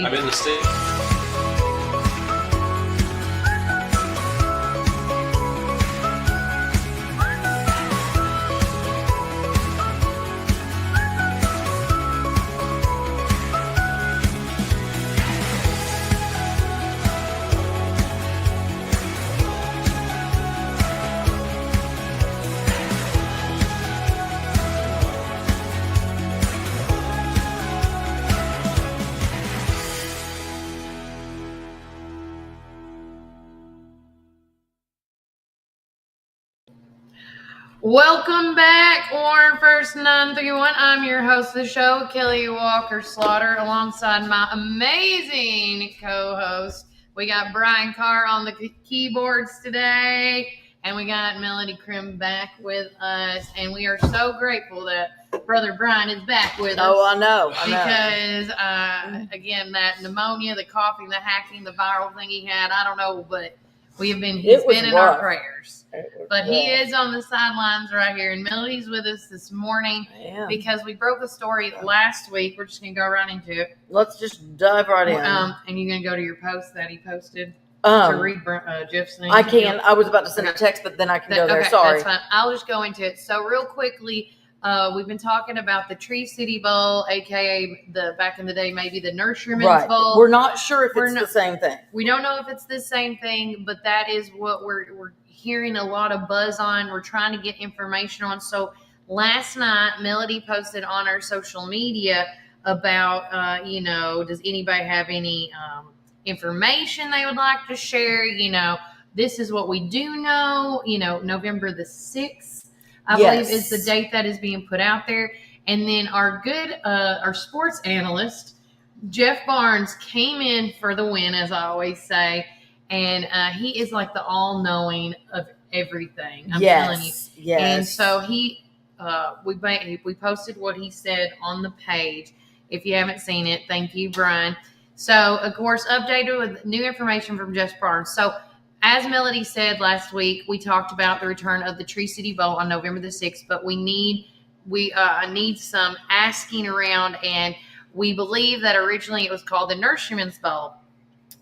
I'm in the state. Welcome back, Warren First 931. I'm your host of the show, Kelly Walker Slaughter, alongside my amazing co-host. We got Brian Carr on the keyboards today, and we got Melody Krim back with us. And we are so grateful that Brother Brian is back with us. Oh, I know. Because, again, that pneumonia, the coughing, the hacking, the viral thing he had, I don't know, but he's been in our prayers. But he is on the sidelines right here. And Melody's with us this morning because we broke a story last week. We're just going to go right into it. Let's just dive right in. And you're going to go to your post that he posted to read Jeff's thing? I can. I was about to send a text, but then I can go there. Sorry. That's fine. I'll just go into it. So real quickly, we've been talking about the Tree City Bowl, a.k.a. back in the day, maybe the Nurseryman's Bowl. We're not sure if it's the same thing. We don't know if it's the same thing, but that is what we're hearing a lot of buzz on. We're trying to get information on. So last night, Melody posted on our social media about, does anybody have any information they would like to share? This is what we do know, November the 6th. I believe is the date that is being put out there. And then our sports analyst, Jeff Barnes, came in for the win, as I always say. And he is like the all-knowing of everything. I'm telling you. Yes. And so we posted what he said on the page. If you haven't seen it, thank you, Brian. So, of course, updated with new information from Jeff Barnes. So, as Melody said last week, we talked about the return of the Tree City Bowl on November the 6th, but we need some asking around, and we believe that originally it was called the Nurseryman's Bowl.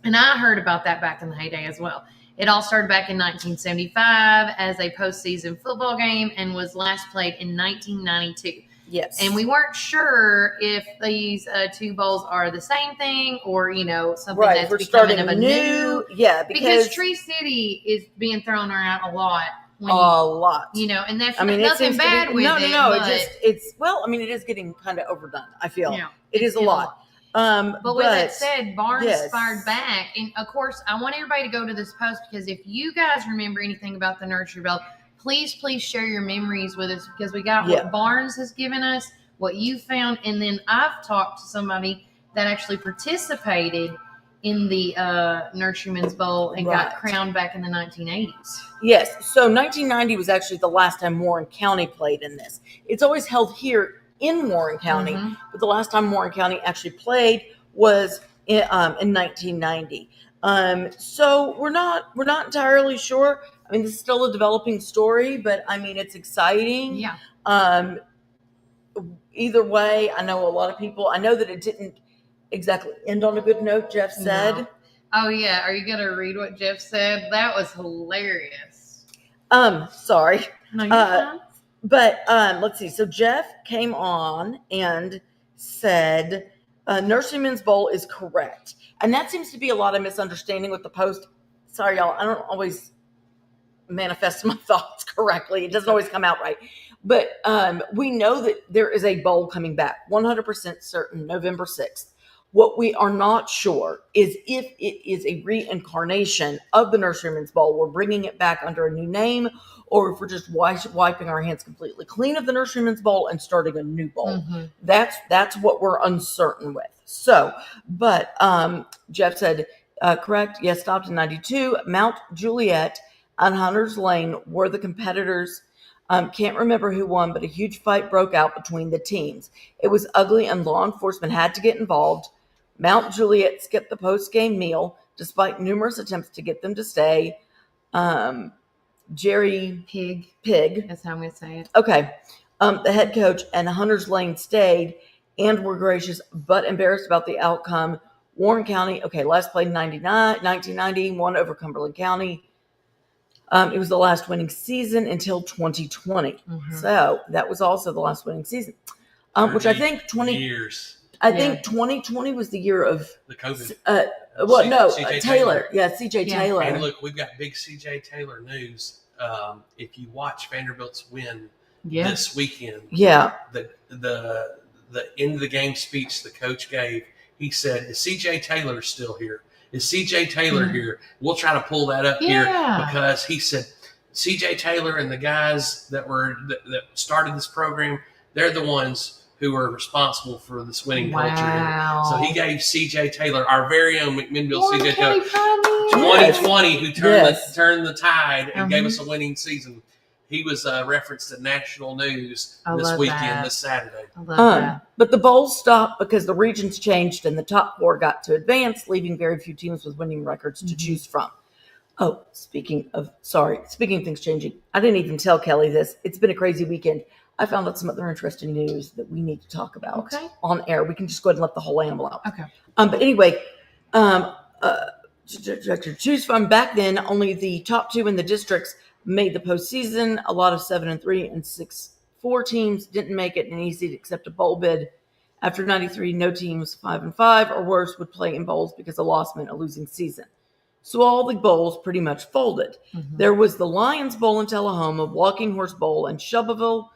And I heard about that back in the heyday as well. It all started back in 1975 as a postseason football game and was last played in 1992. Yes. And we weren't sure if these two bowls are the same thing or, something that's we're becoming starting of a new. Yeah, because Tree City is being thrown around a lot. A lot. And that's nothing bad with it. No. It is getting kind of overdone, I feel. It is a lot. But with that said, Barnes fired back. And, of course, I want everybody to go to this post because if you guys remember anything about the Nursery Bowl, please share your memories with us because we got what Barnes has given us, what you found, and then I've talked to somebody that actually participated in the Nurseryman's Bowl and got crowned back in the 1980s. Yes. So 1990 was actually the last time Warren County played in this. It's always held here in Warren County, but the last time Warren County actually played was in 1990. So we're not entirely sure. I mean, this is still a developing story, but I mean, it's exciting. Yeah. Either way, I know a lot of people. I know that it didn't exactly end on a good note. Jeff said. No. Oh yeah, are you gonna read what Jeff said? That was hilarious. Sorry. No, you're fine. But let's see. So Jeff came on and said Nurseryman's Bowl is correct. And that seems to be a lot of misunderstanding with the post. Sorry, y'all. I don't always manifest my thoughts correctly. It doesn't always come out right. But we know that there is a bowl coming back, 100% certain, November 6th. What we are not sure is if it is a reincarnation of the Nurseryman's Bowl. We're bringing it back under a new name, or if we're just wiping our hands completely clean of the Nurseryman's Bowl and starting a new bowl. That's what we're uncertain with. So, but Jeff said, correct, yes, stopped in 92. Mount Juliet and Hunter's Lane were the competitors. Can't remember who won, but a huge fight broke out between the teams. It was ugly and law enforcement had to get involved. Mount Juliet skipped the post-game meal despite numerous attempts to get them to stay. Jerry Pig. That's how I'm going to say it. Okay. The head coach and Hunter's Lane stayed and were gracious but embarrassed about the outcome Warren County, okay, last played in 1990, won over Cumberland County. It was the last winning season until 2020. Mm-hmm. So that was also the last winning season. Which I think 2020 was the year of the COVID. Taylor. Yeah, CJ Taylor. And look, we've got big CJ Taylor news. If you watch Vanderbilt's win this weekend, the end of the game speech the coach gave, he said, "Is CJ Taylor still here? Is CJ Taylor here? We'll try to pull that up here," because he said CJ Taylor and the guys that started this program, they're the ones who are responsible for this winning culture here. So he gave CJ Taylor, our very own McMinnville CJ Taylor, 2020, who turned the tide and gave us a winning season. He was referenced in national news this weekend, this Saturday. I love that. But the bowl stopped because the regions changed and the top 4 got to advance, leaving very few teams with winning records to choose from. Oh, speaking of things changing, I didn't even tell Kelly this. It's been a crazy weekend. I found out some other interesting news that we need to talk about on air. We can just go ahead and let the whole animal out. Okay. But anyway, to choose from, back then, only the top 2 in the districts made the postseason. A lot of 7-3 and 6-4 teams didn't make it an easy to accept a bowl bid. After 93, no teams 5-5 or worse would play in bowls because a loss meant a losing season. So all the bowls pretty much folded. Mm-hmm. There was the Lions Bowl in Tullahoma, Walking Horse Bowl in Shelbyville,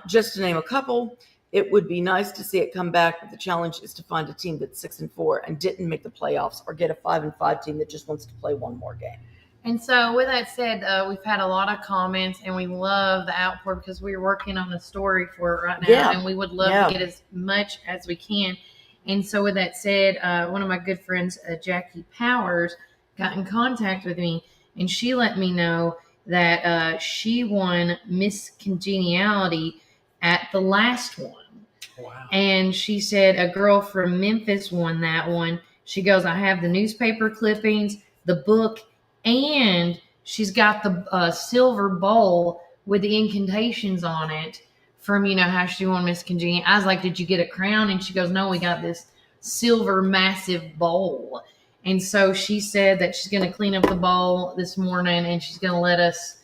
just to name a couple. It would be nice to see it come back, but the challenge is to find a team that's 6-4 and didn't make the playoffs, or get a 5-5 team that just wants to play one more game. And so with that said, we've had a lot of comments, and we love the outpour because we're working on a story for it right now, and we would love to get as much as we can. And so with that said, one of my good friends, Jackie Powers, got in contact with me, and she let me know that she won Miss Congeniality at the last one. Wow. And she said a girl from Memphis won that one. She goes, I have the newspaper clippings, the book, and she's got the silver bowl with the incantations on it from, how she won Miss Congeniality. I was like, did you get a crown? And she goes, no, we got this silver massive bowl. And so she said that she's going to clean up the bowl this morning, and she's going to let us,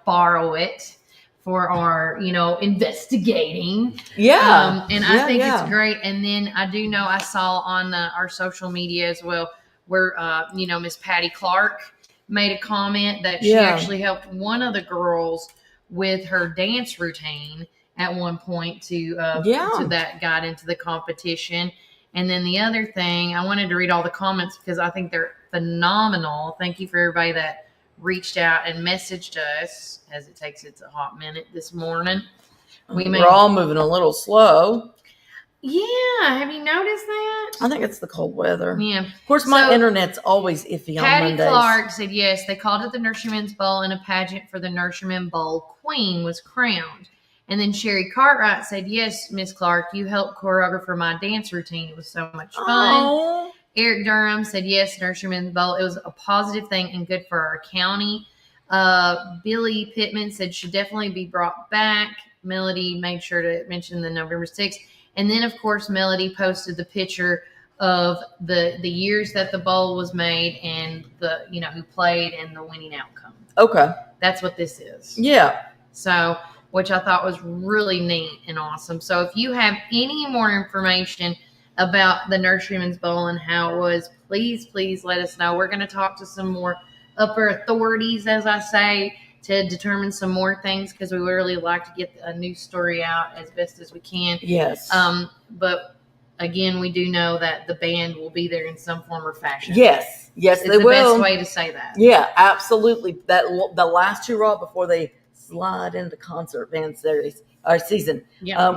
borrow it for our, investigating. Yeah. And I think it's great. And then I do know I saw on our social media as well where, Miss Patty Clark made a comment that she actually helped one of the girls with her dance routine at one point to that got into the competition. And then the other thing, I wanted to read all the comments because I think they're phenomenal. Thank you for everybody that reached out and messaged us, as it takes a hot minute this morning. We're all moving a little slow. Yeah, have you noticed that? I think it's the cold weather. Yeah. Of course, my internet's always iffy on Mondays. Patty Clark said yes, they called it the Nurseryman's Bowl, and a pageant for the Nurseryman Bowl queen was crowned. And then Sherry Cartwright said, yes, Miss Clark, you helped choreograph my dance routine. It was so much fun. Aww. Eric Durham said, yes, Nurseryman's Bowl. It was a positive thing and good for our county. Billy Pittman said should definitely be brought back. Melody made sure to mention the November 6th. And then, of course, Melody posted the picture of the years that the bowl was made and the who played and the winning outcome. Okay. That's what this is. Yeah. So, which I thought was really neat and awesome. So if you have any more information about the Nurseryman's Bowl and how it was, please let us know. We're going to talk to some more upper authorities, as I say, to determine some more things because we would really like to get a news story out as best as we can. Yes. But again, we do know that the band will be there in some form or fashion. Yes, they will. It's the best way to say that. Yeah, absolutely. That the last hurrah before they slide into concert band season,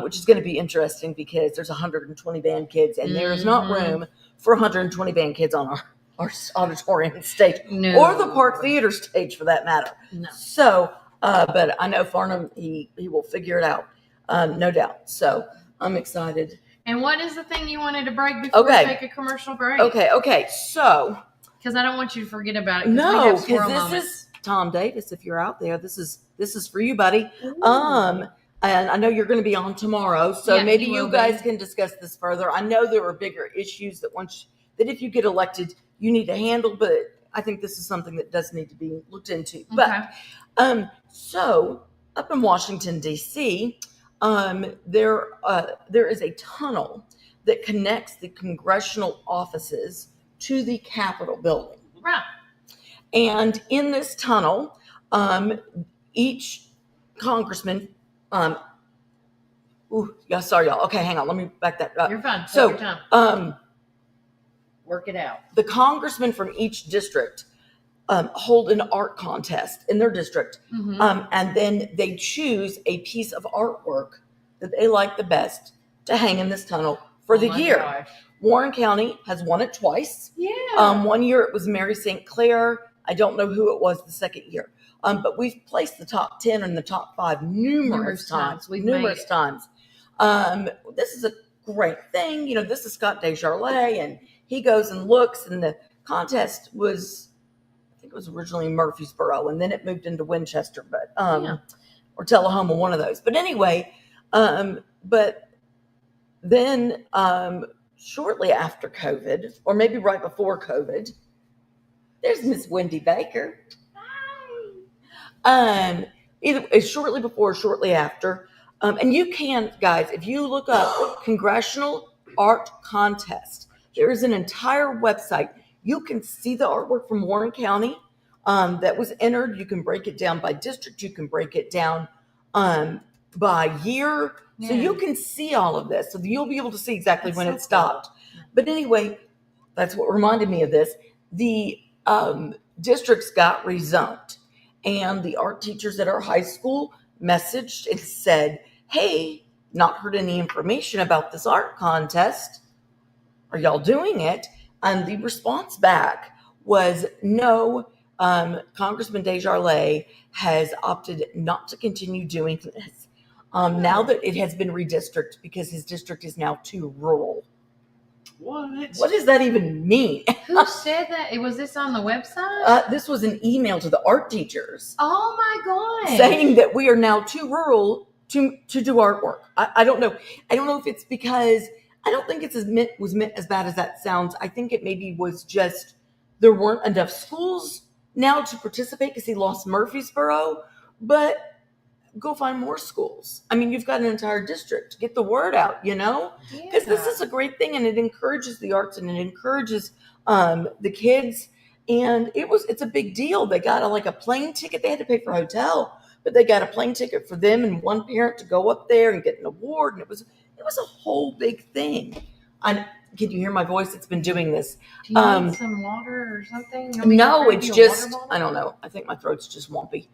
which is going to be interesting because there's 120 band kids and there is not room for 120 band kids on our auditorium stage or the Park Theater stage for that matter. No. So, but I know Farnham, he will figure it out, no doubt. So I'm excited. And what is the thing you wanted to break before we take a commercial break? Okay. So, because I don't want you to forget about it. No, because this is Tom Davis. If you're out there, this is for you, buddy. Ooh. And I know you're going to be on tomorrow, so maybe you guys can discuss this further. I know there are bigger issues that once that if you get elected, you need to handle, but I think this is something that does need to be looked into. Okay. But so up in Washington, D.C., there is a tunnel that connects the congressional offices to the Capitol building. Right. And in this tunnel, each congressman, sorry, y'all. Okay, hang on. Let me back that up. You're fine. Take So, your time. Work it out. The congressmen from each district hold an art contest in their district, and then they choose a piece of artwork that they like the best to hang in this tunnel for the year. Gosh. Warren County has won it twice. Yeah. One year it was Mary St. Clair. I don't know who it was the second year. But we've placed the top 10 and the top 5 numerous times. Numerous times. This is a great thing. This is Scott Desjardins, and he goes and looks, and the contest was, I think it was originally Murfreesboro, and then it moved into Winchester, but or Tullahoma, one of those. But anyway, but then shortly after COVID, or maybe right before COVID, there's Miss Wendy Baker. Either shortly before or shortly after. And you can, guys, if you look up Congressional Art Contest, there is an entire website. You can see the artwork from Warren County that was entered. You can break it down by district. You can break it down by year. Yeah. So you can see all of this. So you'll be able to see exactly when it stopped. Cool. But anyway, that's what reminded me of this. The districts got rezoned. And the art teachers at our high school messaged and said, hey, not heard any information about this art contest. Are y'all doing it? And the response back was no, Congressman Desjardins has opted not to continue doing this now that it has been redistricted because his district is now too rural. What does that even mean? Who said that? Was this on the website? This was an email to the art teachers. Oh my God! Saying that we are now too rural to do artwork. I don't know. I don't know if it's because I don't think was meant as bad as that sounds. I think it maybe was just there weren't enough schools now to participate because he lost Murfreesboro. But go find more schools. I mean, you've got an entire district. Get the word out, because this is a great thing, and it encourages the arts, and it encourages the kids. And it's a big deal. They got a plane ticket. They had to pay for a hotel, but they got a plane ticket for them and one parent to go up there and get an award. And it was a whole big thing. Can you hear my voice? It's been doing this. Do you need some water or something? No, it's just I don't know. I think my throat's just wumpy.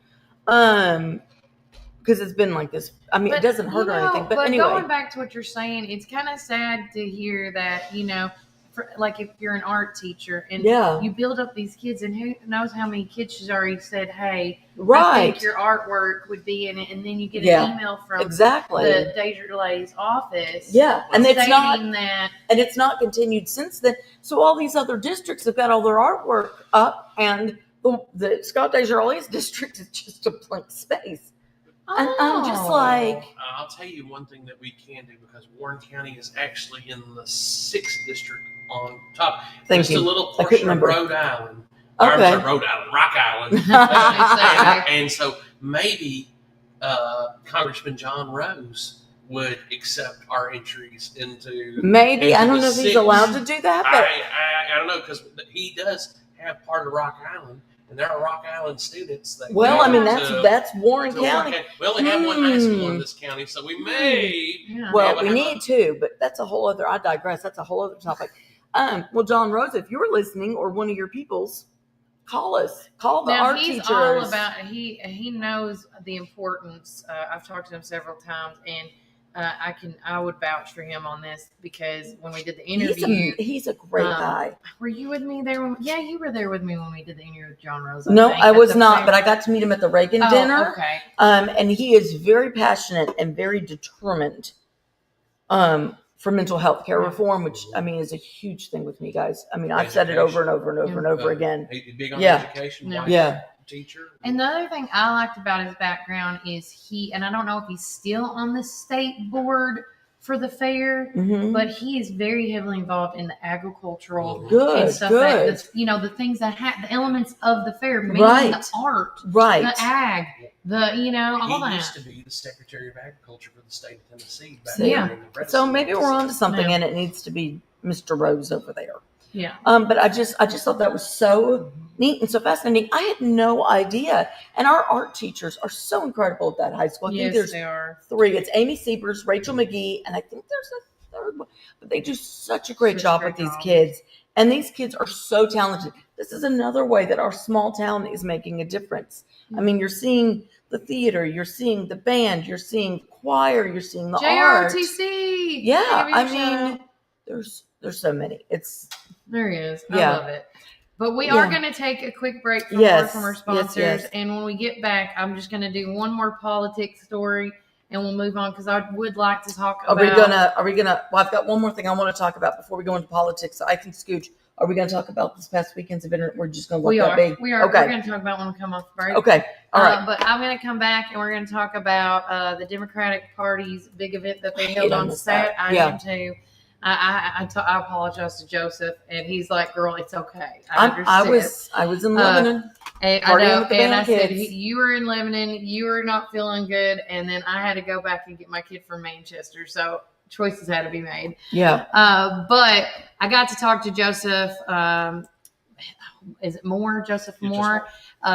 Because it's been like this. I mean, it doesn't hurt or anything. But anyway. Going back to what you're saying, it's kind of sad to hear that, if you're an art teacher and you build up these kids, and who knows how many kids she's already said, hey, I think your artwork would be in it. And then you get an email from the Desjardins office. Yeah. And it's it's not continued since then. So all these other districts have got all their artwork up, and the Scott Desjardins district is just a blank space. And I'm just like... I'll tell you one thing that we can do, because Warren County is actually in the 6th district on top. Just a little portion of Rhode Island. Okay. Rock Island. and so maybe Congressman John Rose would accept our entries into... Maybe. I don't know if he's allowed to do that. But I don't know, because he does have part of Rock Island. And there are Rock Island students that that's Warren County. We only have one high school in this county, so we may. Well, we need two, but that's a whole other. I digress. That's a whole other topic. Well, John Rose, if you're listening, or one of your peoples, call us. Call the art teachers. He's all about. He knows the importance. I've talked to him several times, and I would vouch for him on this, because when we did the interview, he's a great guy. Were you with me there? You were there with me when we did the interview with John Rose. No, I was not, but I got to meet him at the Reagan dinner. Okay. And he is very passionate and very determined for mental health care reform, which is a huge thing with me, guys. I've said it over and over and over and over again. Big on education. Yeah. Teacher. And the other thing I liked about his background is and I don't know if he's still on the state board for the fair, but he is very heavily involved in the agricultural and stuff. The things that the elements of the fair, meaning the art, the ag, all that. He used to be the Secretary of Agriculture for the state of Tennessee. So maybe we're on to something, and it needs to be Mr. Rose over there. Yeah. But I just thought that was so neat and so fascinating. I had no idea. And our art teachers are so incredible at that high school. I think there's they are. 3. It's Amy Siebers, Rachel McGee, and I think there's a 3rd one. But they do such a great job with these kids. And these kids are so talented. This is another way that our small town is making a difference. I mean, you're seeing the theater, you're seeing the band, you're seeing the choir, you're seeing the art. JRTC. Yeah, I mean, there's so many. There he is. I love it. But we are going to take a quick break from our sponsors. Yes. And when we get back, I'm just going to do one more politics story and we'll move on because I would like to talk about. Are we gonna, well, I've got one more thing I want to talk about before we go into politics. So I can scooch. Are we going to talk about this past weekend's event? We're just going to let that be. We are. Okay. We're going to talk about when we come off the break. Okay. All right. But I'm going to come back and we're going to talk about the Democratic Party's big event that they held on Saturday. I am too. I apologize to Joseph, and he's like, "Girl, it's okay." I was in Lebanon. I said, "You were in Lebanon. You were not feeling good," and then I had to go back and get my kid from Manchester. So choices had to be made. Yeah. But I got to talk to Joseph. Is it Moore? Joseph Moore.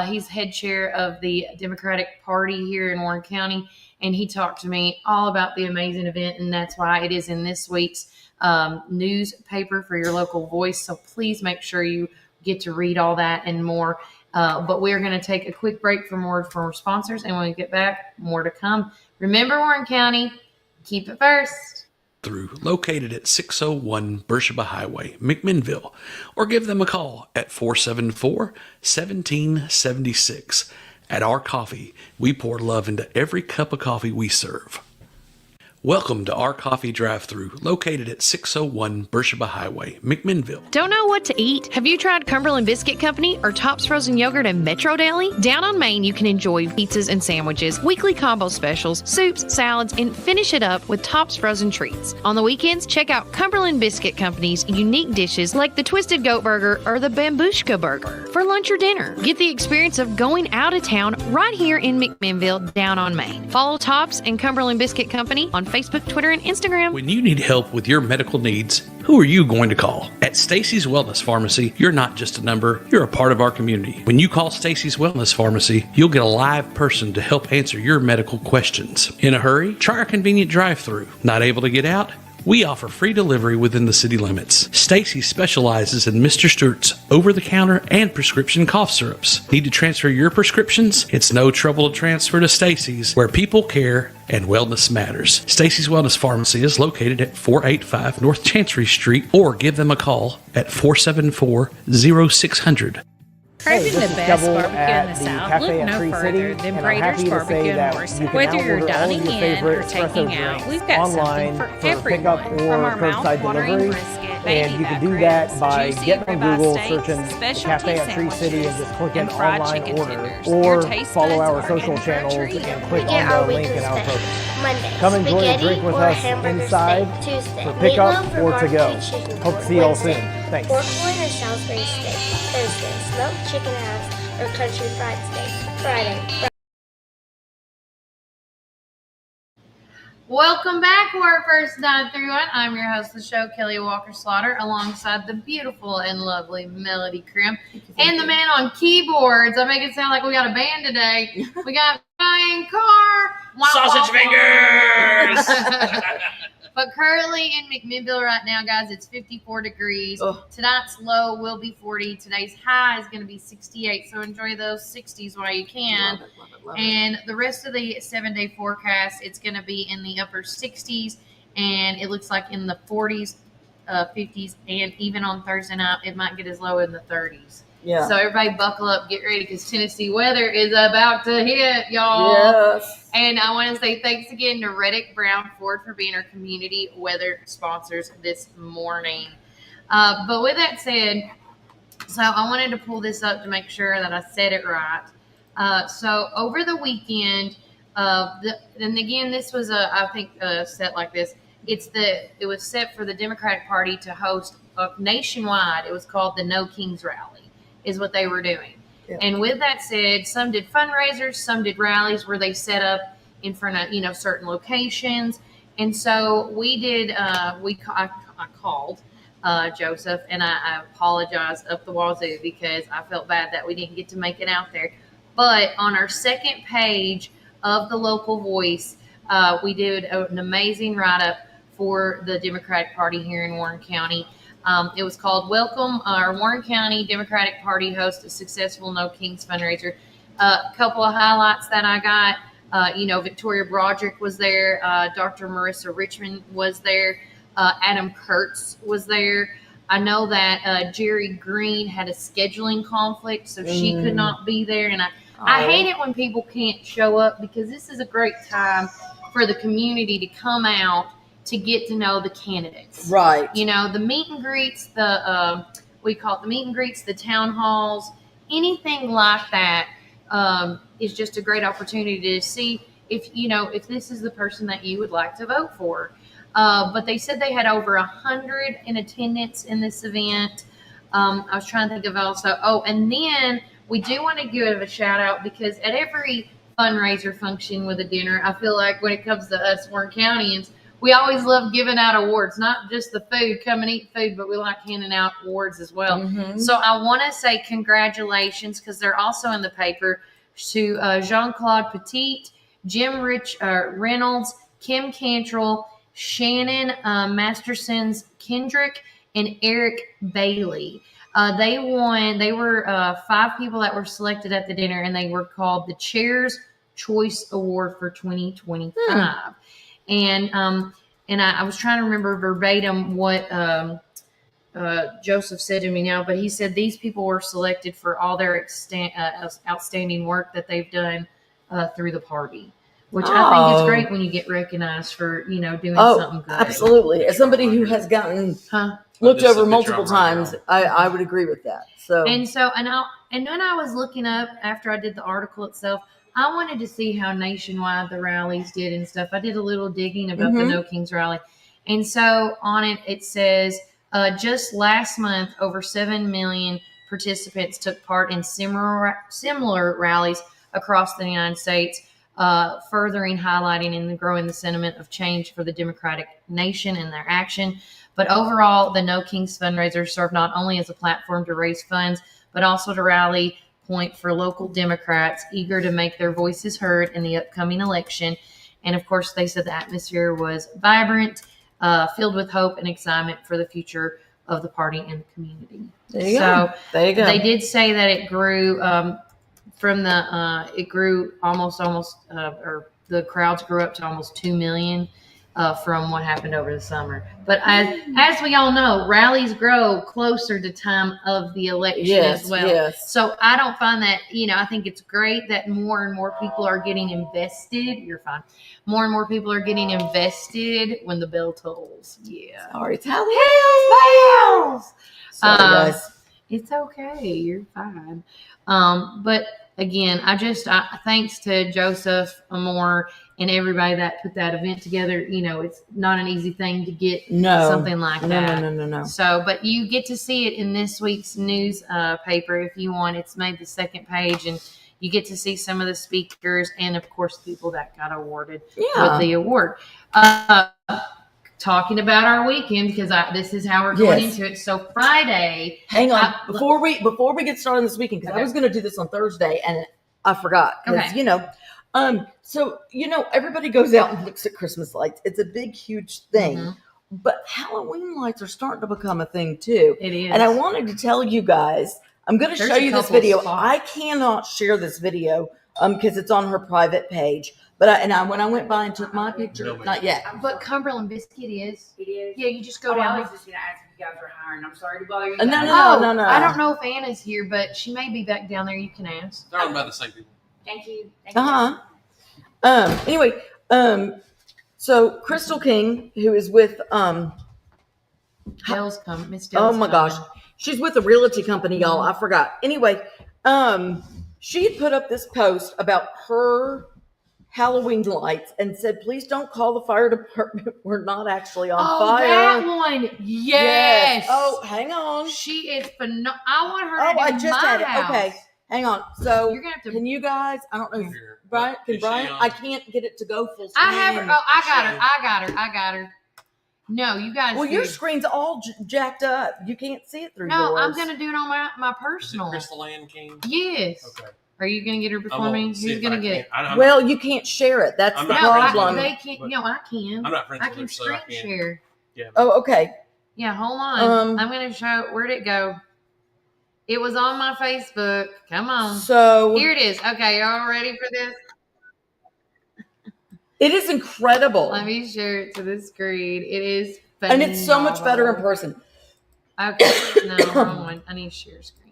He's head chair of the Democratic Party here in Warren County, and he talked to me all about the amazing event, and that's why it is in this week's newspaper for your local voice. So please make sure you get to read all that and more. But we're going to take a quick break for more from our sponsors. And when we get back, more to come. Remember, Warren County, keep it first. Located at 601 Beersheba Highway, McMinnville, or give them a call at 474-1776. At Our Coffee, we pour love into every cup of coffee we serve. Welcome to Our Coffee Drive-Thru, located at 601 Beersheba Highway, McMinnville. Don't know what to eat? Have you tried Cumberland Biscuit Company or Tops Frozen Yogurt and Metro Deli? Down on Main, you can enjoy pizzas and sandwiches, weekly combo specials, soups, salads, and finish it up with Tops Frozen Treats. On the weekends, check out Cumberland Biscuit Company's unique dishes like the Twisted Goat Burger or the Bambushka Burger. For lunch or dinner, get the experience of going out of town right here in McMinnville, down on Main. Follow Tops and Cumberland Biscuit Company on Facebook, Twitter, and Instagram. When you need help with your medical needs, who are you going to call? At Stacy's Wellness Pharmacy, you're not just a number, you're a part of our community. When you call Stacy's Wellness Pharmacy, you'll get a live person to help answer your medical questions. In a hurry? Try our convenient drive-thru. Not able to get out? We offer free delivery within the city limits. Stacy specializes in Mr. Stewart's over-the-counter and prescription cough syrups. Need to transfer your prescriptions? It's no trouble to transfer to Stacy's, where people care and wellness matters. Stacy's Wellness Pharmacy is located at 485 North Chancery Street, or give them a call at 474-0600. Craving the best barbecue in the South? Look no further than Prater's Barbecue and More. Whether you're dining in or taking out, we've got something for everyone. From our mouth-watering brisket, baby back ribs, juicy ribeye steaks, specialty sandwiches, and fried chicken tenders. Or follow our social channels and click on the link in our post. Come enjoy a drink with us inside for pickup or to go. Hope to see you all soon. Thanks. Pork loin or Salisbury steak. Thursday, smoked chicken halves or country fried steak. Friday. Welcome back to our first dive through it. I'm your host of the show, Kelly Walker Slaughter, alongside the beautiful and lovely Melody Crim and the man on keyboards. I make it sound like we got a band today. We got Ryan Carr. Sausage fingers! But currently in McMinnville right now, guys, it's 54 degrees. Oh. Tonight's low will be 40. Today's high is going to be 68. So enjoy those 60s while you can. Love it. And the rest of the 7-day forecast, it's going to be in the upper 60s. And it looks like in the 40s, 50s. And even on Thursday night, it might get as low in the 30s. Yeah. So everybody buckle up, get ready, because Tennessee weather is about to hit, y'all. Yes. And I want to say thanks again to Reddick Brown Ford for being our community weather sponsors this morning. But with that said, so I wanted to pull this up to make sure that I said it right. So over the weekend, and again, this was I think set like this. it was set for the Democratic Party to host nationwide. It was called the No Kings Rally, is what they were doing. Yeah. And with that said, some did fundraisers, some did rallies where they set up in front of certain locations. And so we did. I called Joseph, and I apologized up the wazoo because I felt bad that we didn't get to make it out there. But on our second page of the local voice, we did an amazing write-up for the Democratic Party here in Warren County. It was called "Welcome, our Warren County Democratic Party hosts a successful No Kings fundraiser." A couple of highlights that I got. Victoria Broderick was there. Dr. Marissa Richmond was there. Adam Kurtz was there. I know that Jerry Green had a scheduling conflict, so she could not be there. And I hate it when people can't show up, because this is a great time for the community to come out to get to know the candidates. Right. The meet and greets, we call it the meet and greets, the town halls, anything like that is just a great opportunity to see if this is the person that you would like to vote for. But they said they had over 100 in attendance in this event. I was trying to think of also. Oh, and then we do want to give a shout out, because at every fundraiser function with a dinner, I feel like when it comes to us Warren Countyans, we always love giving out awards, not just the food, come and eat food, but we like handing out awards as well. Mm-hmm. So I want to say congratulations, because they're also in the paper, to Jean-Claude Petit, Jim Reynolds, Kim Cantrell, Shannon Masterson's Kendrick, and Eric Bailey. They won. They were 5 people that were selected at the dinner, and they were called the Chair's Choice Award for 2025. And I was trying to remember verbatim what Joseph said to me now, but he said these people were selected for all their outstanding work that they've done through the party. Which I think is great when you get recognized for, doing something good. Absolutely. As somebody who has gotten looked over multiple times, I would agree with that. And when I was looking up after I did the article itself, I wanted to see how nationwide the rallies did and stuff. I did a little digging about the No Kings rally. And so on it says, just last month, over 7 million participants took part in similar rallies across the United States. Furthering highlighting and growing the sentiment of change for the Democratic nation and their action. But overall, the No Kings fundraiser served not only as a platform to raise funds, but also to rally point for local Democrats eager to make their voices heard in the upcoming election. And of course, they said the atmosphere was vibrant, filled with hope and excitement for the future of the party and the community. There you go. They did say that it grew it grew or the crowds grew up to almost 2 million from what happened over the summer. But as we all know, rallies grow closer to time of the election as well. Yes. So I don't find that, I think it's great that more and more people are getting invested. You're fine. More and more people are getting invested when the bell tolls. Yeah. Sorry, tell the bells. Sorry, guys. It's okay. You're fine. But again, thanks to Joseph Amore and everybody that put that event together. It's not an easy thing to get something like that. No. So, but you get to see it in this week's news paper if you want. It's made the second page, and you get to see some of the speakers and, of course, people that got awarded with the award. Talking about our weekend, because this is how we're going into it. So Friday. Hang on, before we get started this weekend, because I was going to do this on Thursday and I forgot. So everybody goes out and looks at Christmas lights. It's a big, huge thing. But Halloween lights are starting to become a thing too. It is. And I wanted to tell you guys, I'm going to show you this video. I cannot share this video because it's on her private page. But when I went by and took my picture, not yet. But Cumberland Biscuit is. It is. Yeah, you just go down. I was just going to ask if you guys were hiring. I'm sorry to bother you. No. I don't know if Anna's here, but she may be back down there. You can ask. They're owned by the same people. Thank you. Anyway, so Crystal King, who is with Miss Dell's oh my gosh, she's with a realty company, y'all. I forgot. Anyway, she had put up this post about her Halloween lights and said, please don't call the fire department. We're not actually on fire. Oh, that one. Yes. Oh, hang on. She is phenomenal. I want her to do I just had house. it. Okay, hang on. So you're gonna have to. Can you guys? I don't know. Brian, I can't get it to go full screen. I have her. Oh, I got her. No, you guys. Well, your screen's all jacked up. You can't see it through yours. No, I'm gonna do it on my personal. Is it Crystal Ann King? Yes. Okay. Are you gonna get her before me? Who's gonna get it? Well, you can't share it. That's the problem. They can't. No, I can. I'm not friends with her, so I can screen share. Yeah. Oh, okay. Yeah, hold on. I'm gonna show. Where'd it go? It was on my Facebook. Come on. So here it is. Okay, y'all ready for this? It is incredible. Let me share it to the screen. It is phenomenal. And it's so much better in person. Okay, no, wrong one. I need to share screen.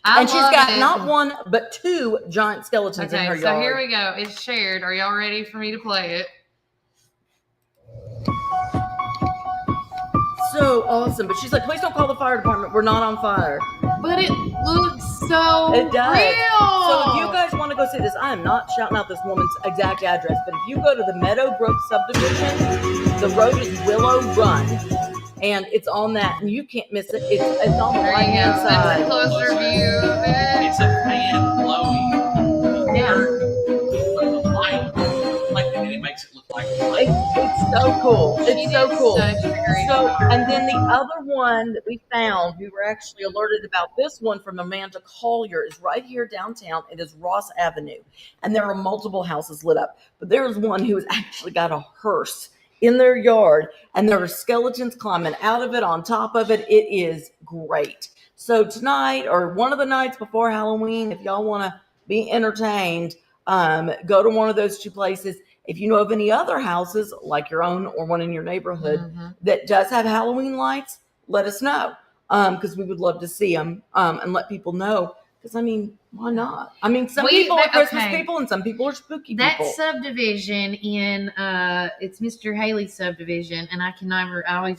And she's got not one, but two giant skeletons in her yard. So here we go. It's shared. Are y'all ready for me to play it? So awesome. But she's like, please don't call the fire department. We're not on fire. But it looks so It does. real. So if you guys want to go see this, I am not shouting out this woman's exact address, but if you go to the Meadowbrook subdivision, the road is Willow Run. And it's on that, and you can't miss it. It's on the right hand side. That's a closer view of it. It's a fan blowing. Yeah. The light, and it makes it look like light. It's so cool. It's so cool. So, and then the other one that we found, we were actually alerted about this one from Amanda Collier, is right here downtown. It is Ross Avenue, and there are multiple houses lit up. But there is one who has actually got a hearse in their yard, and there are skeletons climbing out of it, on top of it. It is great. So tonight, or one of the nights before Halloween, if y'all want to be entertained, go to one of those two places. If you know of any other houses, like your own or one in your neighborhood, that does have Halloween lights, let us know, because we would love to see them and let people know. Because, I mean, why not? I mean, some people are Christmas people and some people are spooky people. That subdivision in, it's Mr. Haley's subdivision, and I can never, I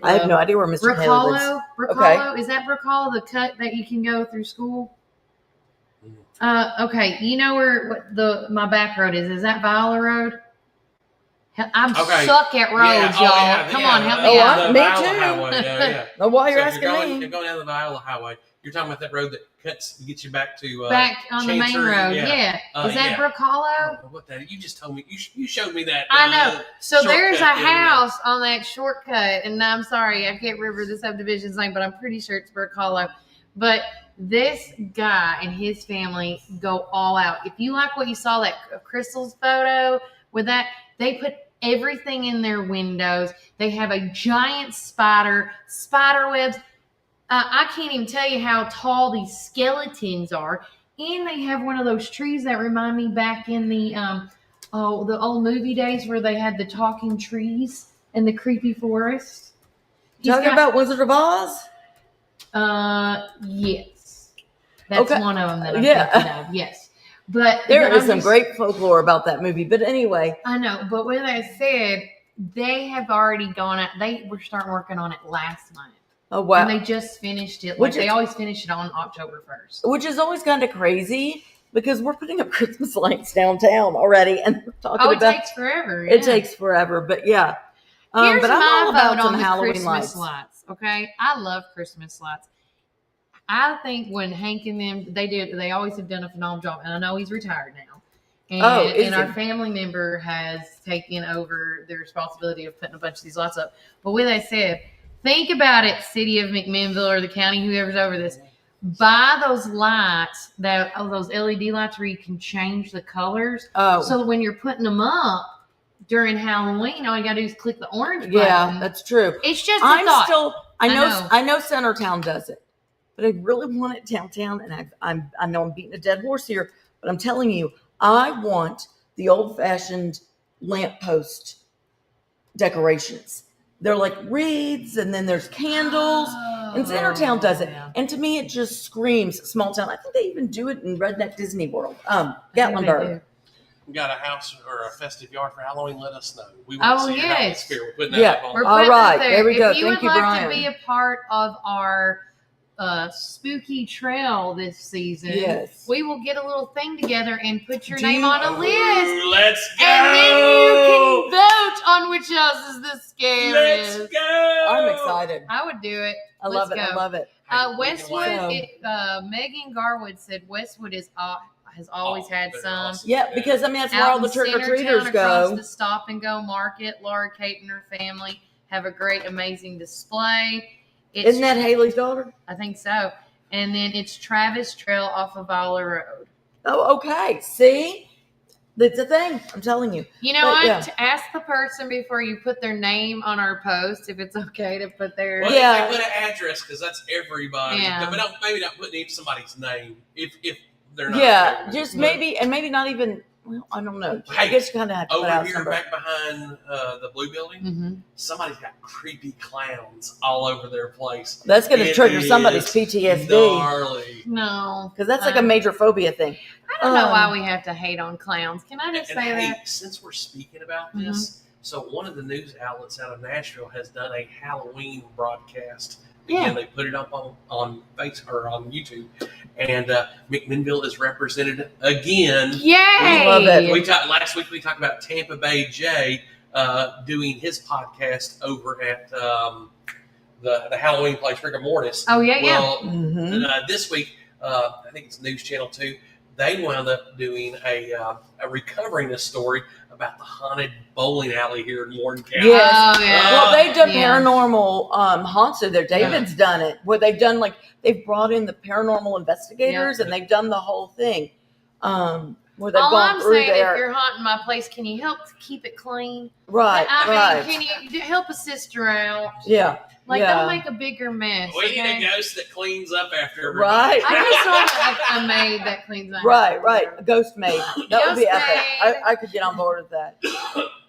have no idea where Mr. Haley lives. Brookhollow? Is that Brookhollow, the cut that you can go through school? Okay, you know where my back road is? Is that Viola Road? I'm suck at roads, y'all. Come on, help me out. Me too. Oh, why you're asking me? You're going down the Viola Highway. You're talking about that road that gets you back to back on the main road. Yeah. Is that Brook Hollow? What that? You just told me. You showed me that. I know. So there's a house on that shortcut, and I'm sorry, I can't remember the subdivision's name, but I'm pretty sure it's Brook Hollow. But this guy and his family go all out. If you like what you saw, that Crystal's photo with that, they put everything in their windows. They have a giant spider webs. I can't even tell you how tall these skeletons are. And they have one of those trees that remind me back in the old movie days where they had the talking trees and the creepy forest. Talking about Wizard of Oz? Yes. That's one of them that I'm thinking of. Yes. But there is some great folklore about that movie. But anyway. I know. But with that said, they have already gone out. They were starting working on it last night. Oh, wow. And they just finished it. They always finish it on October 1st. Which is always kind of crazy because we're putting up Christmas lights downtown already. And we're talking about. It takes forever. Yeah. It takes forever. But yeah. Here's but I'm my all about vote some on Halloween Christmas lights. Okay. I love Christmas lights. I think when Hank and them, they always have done a phenomenal job. And I know he's retired now. And our family member has taken over the responsibility of putting a bunch of these lights up. But with that said, think about it, city of McMinnville or the county, whoever's over this. Buy those lights, those LED lights where you can change the colors. Oh. So when you're putting them up during Halloween, all you got to do is click the orange button. Yeah, that's true. It's just a thought. I know Centertown does it, but I really want it downtown. And I know I'm beating a dead horse here, but I'm telling you, I want the old-fashioned lamppost decorations. They're like wreaths, and then there's candles. And Centertown does it. Yeah. And to me, it just screams small town. I think they even do it in Redneck Disney World. Gatlinburg. You got a house or a festive yard for Halloween, let us know. We want to see your Halloween spirit. We're putting that up on. All right. There we go. If you would like to be a part of our spooky trail this season, yes, we will get a little thing together and put your name on a list. Let's go. And then you can vote on which house is the scariest. Let's go. I'm excited. I would do it. I love it. I love it. Westwood, Megan Garwood said Westwood has always had some. Awesome. Yeah, because I mean that's where all the trick-or-treaters go. Across the Stop and Go Market, Laura Kate and her family have a great, amazing display. Isn't that Haley's daughter? I think so. And then it's Travis Trail off of Viola Road. Oh, okay. See? That's a thing. I'm telling you. You know what? To ask the person before you put their name on our post if it's okay to put their... Well, yeah. Put an address because that's everybody. Yeah. But maybe not putting somebody's name if they're not. Yeah, just maybe, and maybe not even... Well, I don't know. Hey, I guess you kind of have to put out over here back behind the Blue Building, somebody's got creepy clowns all over their place. That's going to trigger somebody's PTSD. Gnarly. No. Because that's like a major phobia thing. I don't know why we have to hate on clowns. Can I just say that? Since we're speaking about this, so one of the news outlets out of Nashville has done a Halloween broadcast. Again, they put it up on Facebook or on YouTube, and McMinnville is represented again. Yay! Love it. Last week we talked about Tampa Bay Jay doing his podcast over at the Halloween place, Rigor Mortis. Oh yeah, Well, this week I think it's News Channel 2. They wound up doing recovering this story about the haunted bowling alley here in Morton County. Yes. Oh, yeah. Well, they've done paranormal haunts there. David's done it, where they've done they've brought in the paranormal investigators and they've done the whole thing. Where they've gone through there. If you're haunting my place, can you help keep it clean? Right, I mean, can you help a sister out? Yeah. Don't make a bigger mess. We need a ghost that cleans up after everybody. Right. I just want a maid that cleans up. Right. A ghost maid. That would be epic. I could get on board with that.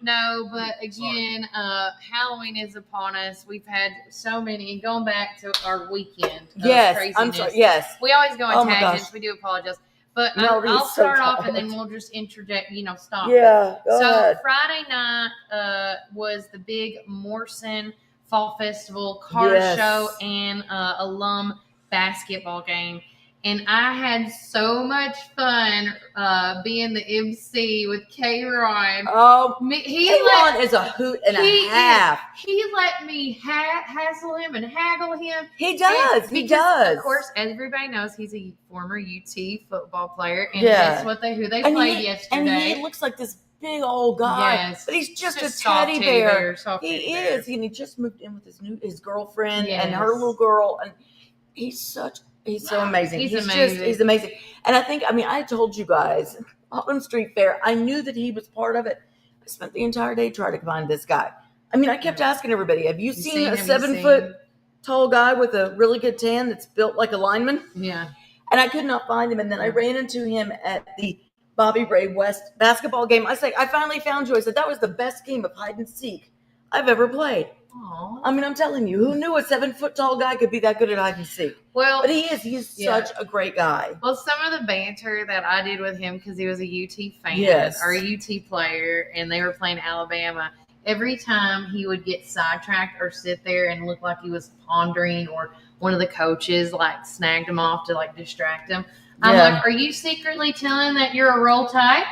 No, but again, Halloween is upon us. We've had so many, and going back to our weekend. Yes, I'm sorry. Yes. We always go on tangents. We do apologize. But I'll start off and then we'll just interject, stop. Yeah, go ahead. Friday night was the big Morrison Fall Festival car show and alum basketball game. And I had so much fun being the MC with K-Ron. Oh, K-Ron is a hoot and a half. He let me hassle him and haggle him. He does. He does. Of course, everybody knows he's a former UT football player. And guess what? Who they played yesterday. And he looks like this big old guy. Yes. But he's just a teddy bear. He is. And he just moved in with his girlfriend and her little girl. And he's so amazing. He's amazing. And I told you guys, Autumn Street Fair, I knew that he was part of it. I spent the entire day trying to find this guy. I kept asking everybody, have you seen a 7-foot tall guy with a really good tan that's built like a lineman? Yeah. And I could not find him. And then I ran into him at the Bobby Ray West basketball game. I said, I finally found you. I said, that was the best game of hide and seek I've ever played. Aww. I'm telling you, who knew a 7-foot tall guy could be that good at hide and seek? Well, but he is. He's such a great guy. Well, some of the banter that I did with him, because he was a UT fan or a UT player, and they were playing Alabama, every time he would get sidetracked or sit there and look like he was pondering, or one of the coaches snagged him off to distract him, I'm like, are you secretly telling that you're a roll tide?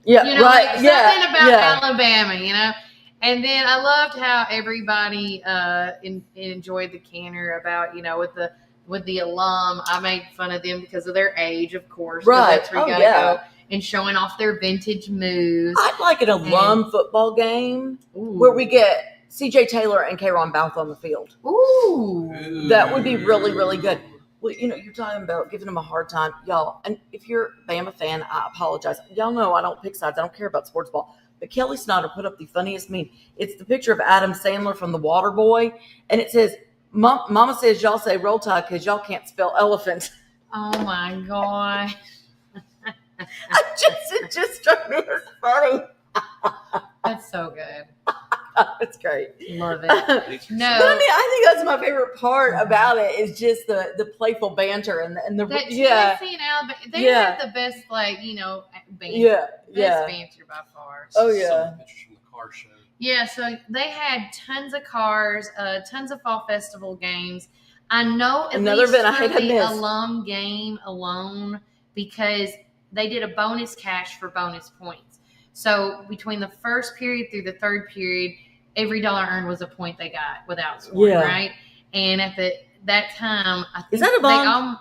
Yeah, right. Something about Alabama, And then I loved how everybody enjoyed the canter about, with the alum. I made fun of them because of their age, of course. Right. That's where you gotta go and showing off their vintage moves. I'd like an alum football game where we get CJ Taylor and K-Ron Bouth on the field. Ooh. That would be really, really good. Well, you're talking about giving them a hard time. Y'all, and if you're a Bama fan, I apologize. Y'all know I don't pick sides. I don't care about sports ball. But Kelly Snyder put up the funniest meme. It's the picture of Adam Sandler from The Water Boy, and it says, Mama says y'all say roll tide because y'all can't spell elephant. Oh, my God. It just struck me as funny. That's so good. It's great. Love it. No, but I think that's my favorite part about it is just the playful banter and the that Tennessee and Alabama, they have the best banter. Best banter by far. Oh yeah. Some pictures from the car show. Yeah, so they had tons of cars, tons of fall festival games. I know another event I had the missed. alum game alone, because they did a bonus cash for bonus points. So between the first period through the third period, every dollar earned was a point they got without scoring, right? And at that time, I think is that a bond?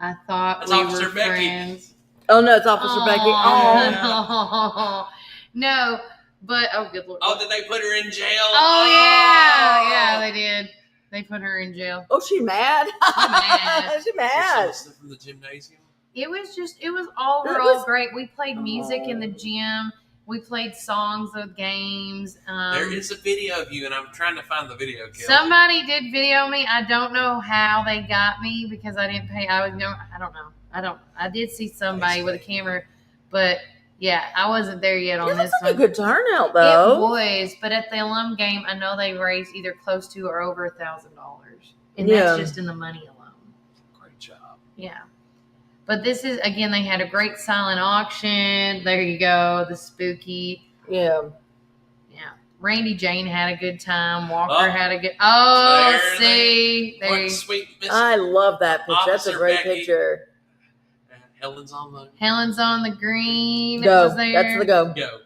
I thought That's we Officer were Becky. Friends. Oh no, it's Officer Becky. Oh no, but good Lord. Oh, did they put her in jail? Oh yeah, they did. They put her in jail. Oh, she mad? She mad. From the gymnasium. It was overall great. We played music in the gym. We played songs of games. There is a video of you, and I'm trying to find the video. Kelly. Somebody did video me. I don't know how they got me because I didn't pay. I don't know. I did see somebody with a camera, but yeah, I wasn't there yet on this one. A good turnout though. It was, but at the alum game, I know they raised either close to or over $1,000, and that's just in the money alone. Great job. Yeah. But this is, again, they had a great silent auction. There you go, the spooky. Yeah. Yeah. Randy Jane had a good time. Walker had a good. Oh, see. What sweet Miss I love that picture. Officer That's a great Becky. picture. Helen's on the green. Go. Was there. That's the go. Go.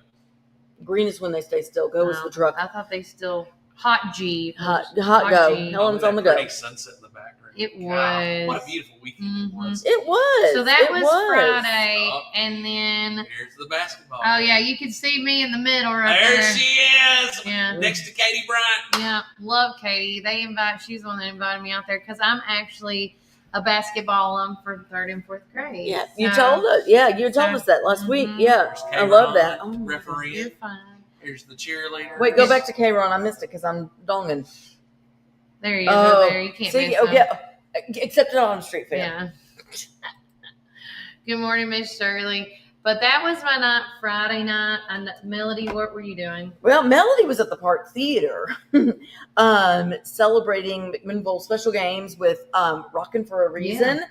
Green is when they stay still. Go is the truck. I thought they still. Hot G. Hot go. G. Helen's on the go. Sunset in the background. It was. What a beautiful weekend it was. It was. So that was Friday, and then here's the basketball. Oh yeah, you can see me in the middle right there. There she is. Yeah. Next to Katie Bryant. Yeah, love Katie. She's the one that invited me out there because I'm actually a basketball alum for 3rd and 4th grade. Yeah, you told us. Yeah, you told us that last week. Yeah, I love that. Oh, referee. You're fine. Here's the cheerleader. Wait, go back to K-Ron. I missed it because I'm donging. There he is. Over there. You can't miss him. Yeah. Except on the street fair. Yeah. Good morning, Miss Shirley. But that was my night, Friday night. And Melody, what were you doing? Well, Melody was at the Park Theater celebrating McMinnville special games with Rockin' for a Reason. Yeah.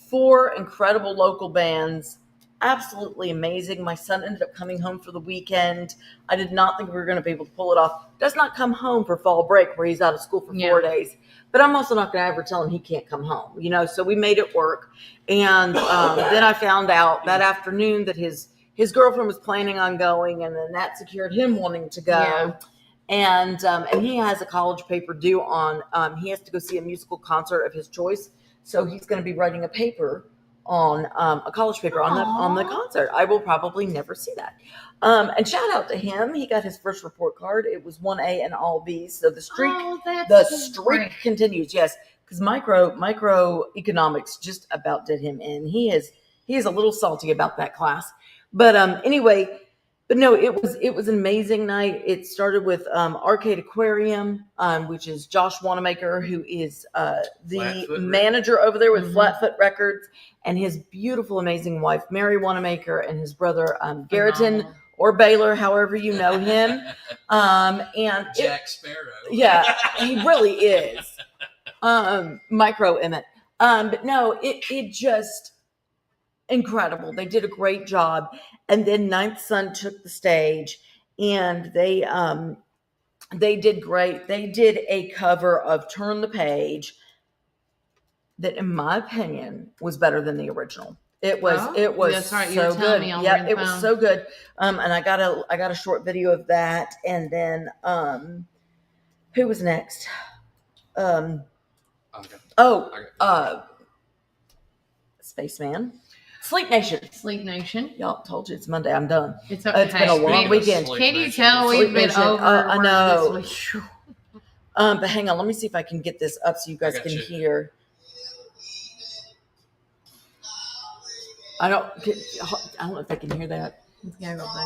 4 incredible local bands. Absolutely amazing. My son ended up coming home for the weekend. I did not think we were going to be able to pull it off. Does not come home for fall break where he's out of school for 4 days. But I'm also not going to ever tell him he can't come home, so we made it work. And then I found out that afternoon that his girlfriend was planning on going, and then that secured him wanting to go. Yeah. And he has a college paper due on, he has to go see a musical concert of his choice. So he's going to be writing a paper on a college paper on the concert. I will probably never see that. And shout out to him. He got his first report card. It was 1A and all B's. So the streak continues. Yes, because microeconomics just about did him in. He is a little salty about that class. But anyway, but no, it was an amazing night. It started with Arcade Aquarium, which is Josh Wanamaker, who is the manager over there with Flatfoot Records, and his beautiful, amazing wife, Mary Wanamaker, and his brother, Garreton or Baylor, however you know him. And Jack Sparrow. Yeah, he really is. Micro Emmett. But no, it just incredible. They did a great job. And then Ninth Son took the stage, and they did great. They did a cover of Turn the Page that, in my opinion, was better than the original. It was that's right. so good. Yeah, it was so good. And I got a short video of that. And then who was next? Spaceman. Sleep Nation. Y'all, told you it's Monday. I'm done. It's okay. It's been a long weekend. Can you tell we've been over? I know. But hang on. Let me see if I can get this up so you guys can hear. I don't know if I can hear that. Let's go real quick.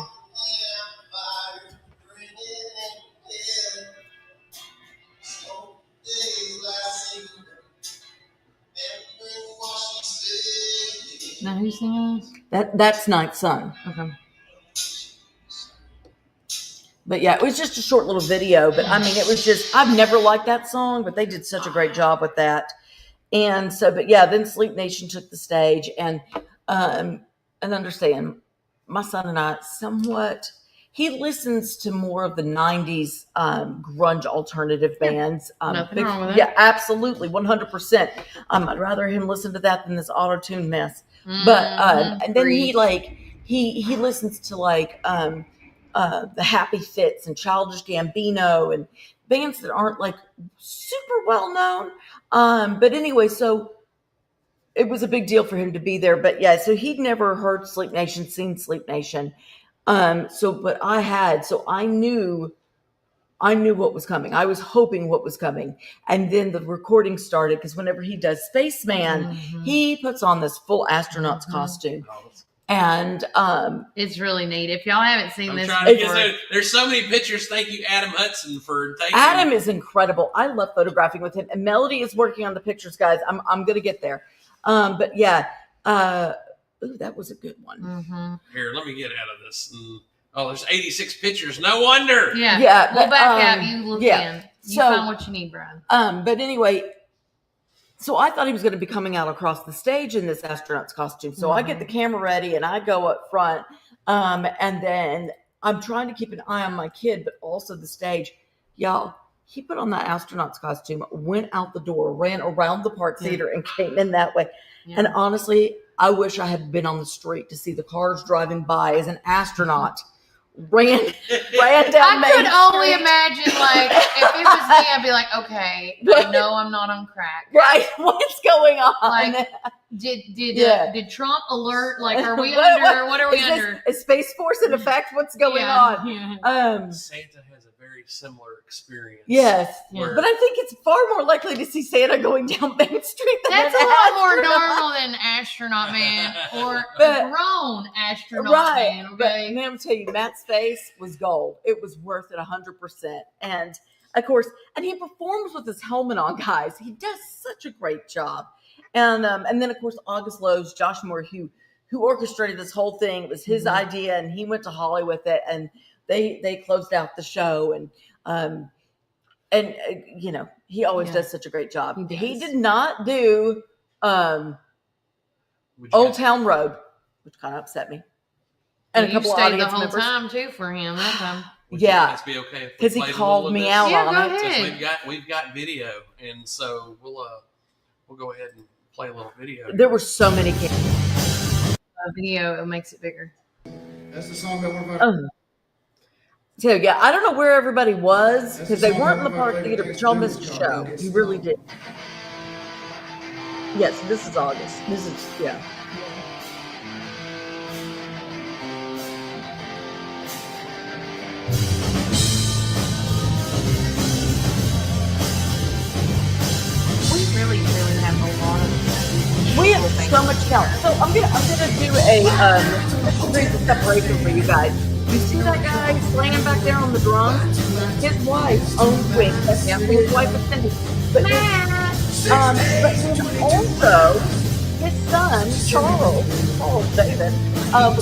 Now who's singing this? That's Ninth Son. Okay. But yeah, it was just a short little video. But I mean, it was just, I've never liked that song, but they did such a great job with that. And so, but yeah, then Sleep Nation took the stage, and understand, my son and I somewhat, he listens to more of the 90s grunge alternative bands. Nothing wrong with it. Yeah, absolutely, 100%. I'd rather him listen to that than this auto-tune mess. But and then he listens to like the Happy Fits and Childish Gambino and bands that aren't like super well known. But anyway, so it was a big deal for him to be there. But yeah, so he'd never heard Sleep Nation, seen Sleep Nation. But I had, so I knew what was coming. I was hoping what was coming. And then the recording started because whenever he does Spaceman, he puts on this full astronaut's costume. And it's really neat. If y'all haven't seen this before, there's so many pictures. Thank you, Adam Hudson, for taking. Adam is incredible. I love photographing with him. And Melody is working on the pictures, guys. I'm gonna get there. But yeah, that was a good one. Here, let me get out of this. There's 86 pictures. No wonder. Yeah. We'll back out. You look in. You find what you need, Brian. But anyway, so I thought he was going to be coming out across the stage in this astronaut's costume. So I get the camera ready and I go up front. And then I'm trying to keep an eye on my kid, but also the stage. Y'all, he put on that astronaut's costume, went out the door, ran around the park theater and came in that way. Yeah. And honestly, I wish I had been on the street to see the cars driving by as an astronaut. Ran down I could only imagine, like, if it was me, I'd be like, okay, I know I'm not on crack. Right. What's going on? Like, did Trump alert? Like, are we under? What are we under? Is Space Force in effect? What's going on? Yeah. Santa has a very similar experience. Yes. But I think it's far more likely to see Santa going down Main Street than that's a lot more normal than astronaut man or a grown astronaut man. Okay. But I'm going to tell you, Matt's face was gold. It was worth it 100%. And of course, and he performs with his helmet on, guys. He does such a great job. And then of course, August Lowe's, Josh Moore, who orchestrated this whole thing. It was his idea, and he went to Holly with it, and they closed out the show. And you know, he always does such a great job. He did not do Old Town Road, which kind of upset me. And a couple of audience members. The whole time too for him that time. Would you guys be okay because he called me out on it. Since we've got video, and so we'll go ahead and play a little video. There were so many video. It makes it bigger. That's the song that one of our. So yeah, I don't know where everybody was because they weren't in the park theater, but y'all missed the show. You really did. Yes, this is August. This is We really have a lot of. We have so much talent. So I'm gonna do a special degrees of separation for you guys. You see that guy slanging back there on the drums? His wife owns Wings. His wife is Cindy. But then also his son Charles David.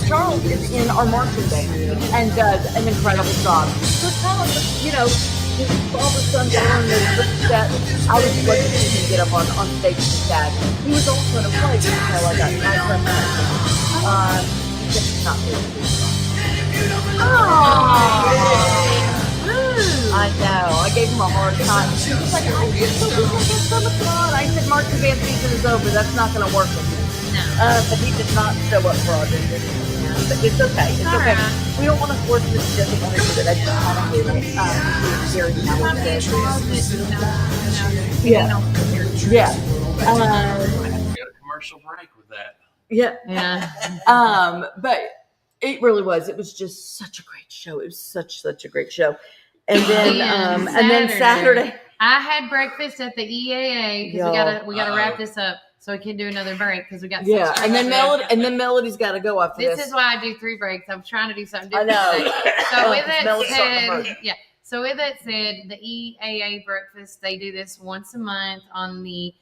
Charles is in our marching band and does an incredible job. So it's kind of like, you know, his father's son learned that I was lucky to see him get up on stage with Dad. He was also in a play, so I got nice reference. Just not really. I know. I gave him a hard time. He was like, I just so much fun. I said, marching band season is over. That's not going to work with me. No. But he did not show up for audition. But it's okay. It's okay. Right. We don't want to force this. He doesn't want to do it. I just want to do it. Very talented. Yeah. We got a commercial break with that. Yeah. But it really was. It was just such a great show. It was such a great show. And then Saturday, I had breakfast at the EAA because we gotta wrap this up so we can do another break because we got and then Melody's got to go after this. This is why I do 3 breaks. I'm trying to do something different. I know. So with that said, the EAA breakfast, they do this once a month on the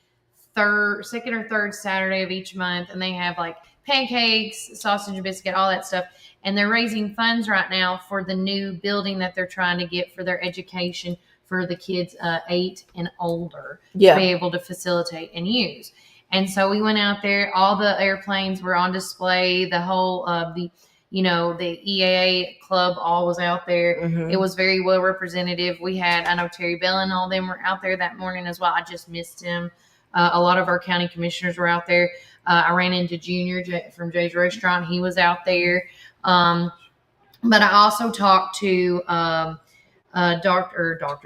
second or third Saturday of each month, and they have like pancakes, sausage and biscuit, all that stuff. And they're raising funds right now for the new building that they're trying to get for their education for the kids 8 and older to be able to facilitate and use. And so we went out there. All the airplanes were on display. The whole the EAA club all was out there. Mhm. It was very well representative. We had, I know Terry Bell and all them were out there that morning as well. I just missed him. A lot of our county commissioners were out there. I ran into Junior from Jay's Restaurant. He was out there. But I also talked to Mr.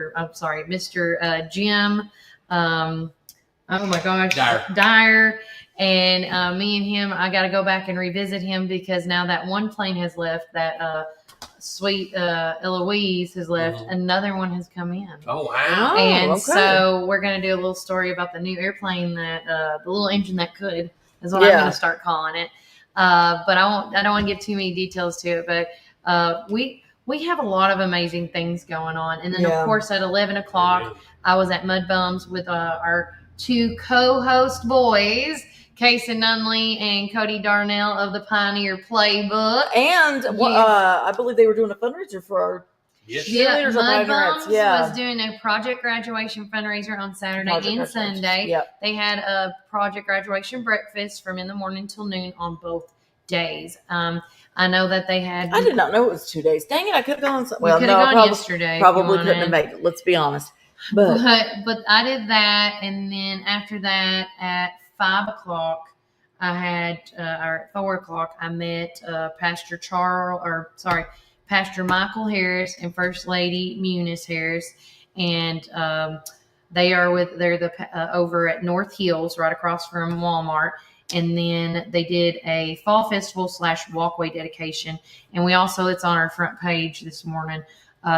Jim. Oh my gosh, Dyer. And me and him, I got to go back and revisit him because now that one plane has left, that sweet Eloise has left, another one has come in. Oh, wow. And okay. so we're going to do a little story about the new airplane that, the little engine that could, is what I'm going to start calling it. But I don't want to give too many details to it, but we have a lot of amazing things going on. And then, of course, at 11 o'clock, I was at Mud Bums with our two co-host boys, Casey Nunley and Cody Darnell of the Pioneer Playbook. And I believe they were doing a fundraiser for our cheerleaders. Mud Bums was doing a project graduation fundraiser on Saturday and Sunday. Yep. They had a project graduation breakfast from in the morning till noon on both days. I know that they had. I did not know it was 2 days. Dang it! I could have gone. Well, no, gone yesterday. Probably couldn't have made it. Let's be honest. But I did that, and then after that, at 5 o'clock, I had or at 4 o'clock, I met Pastor Michael Harris and First Lady Munis Harris, and they're over at North Hills, right across from Walmart. And then they did a fall festival / walkway dedication. And it's on our front page this morning.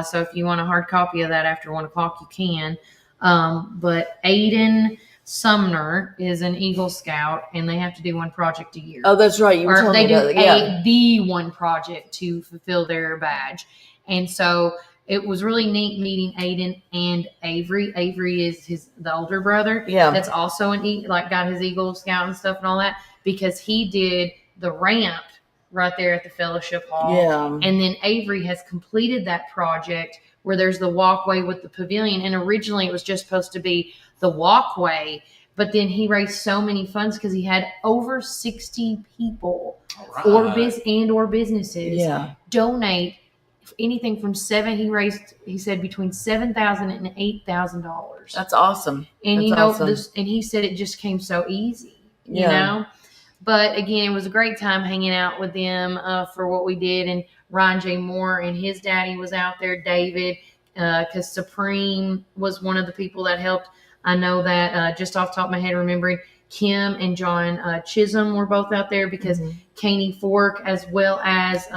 So if you want a hard copy of that after 1 o'clock, you can. But Aiden Sumner is an Eagle Scout, and they have to do one project a year. Oh, that's right. You were telling me about that. The one project to fulfill their badge. And so it was really neat meeting Aiden and Avery. Avery is the older brother. Yeah. That's also got his Eagle Scout and stuff and all that, because he did the ramp right there at the fellowship hall. Yeah. And then Avery has completed that project where there's the walkway with the pavilion. And originally it was just supposed to be the walkway, but then he raised so many funds because he had over 60 people or businesses donate anything from he said between $7,000 and $8,000. That's awesome. And and he said it just came so easy, you know. But again, it was a great time hanging out with them for what we did. And Ryan J. Moore and his daddy was out there, David, because Supreme was one of the people that helped. I know that just off the top of my head, remembering Kim and John Chisholm were both out there because Caney Fork, as well as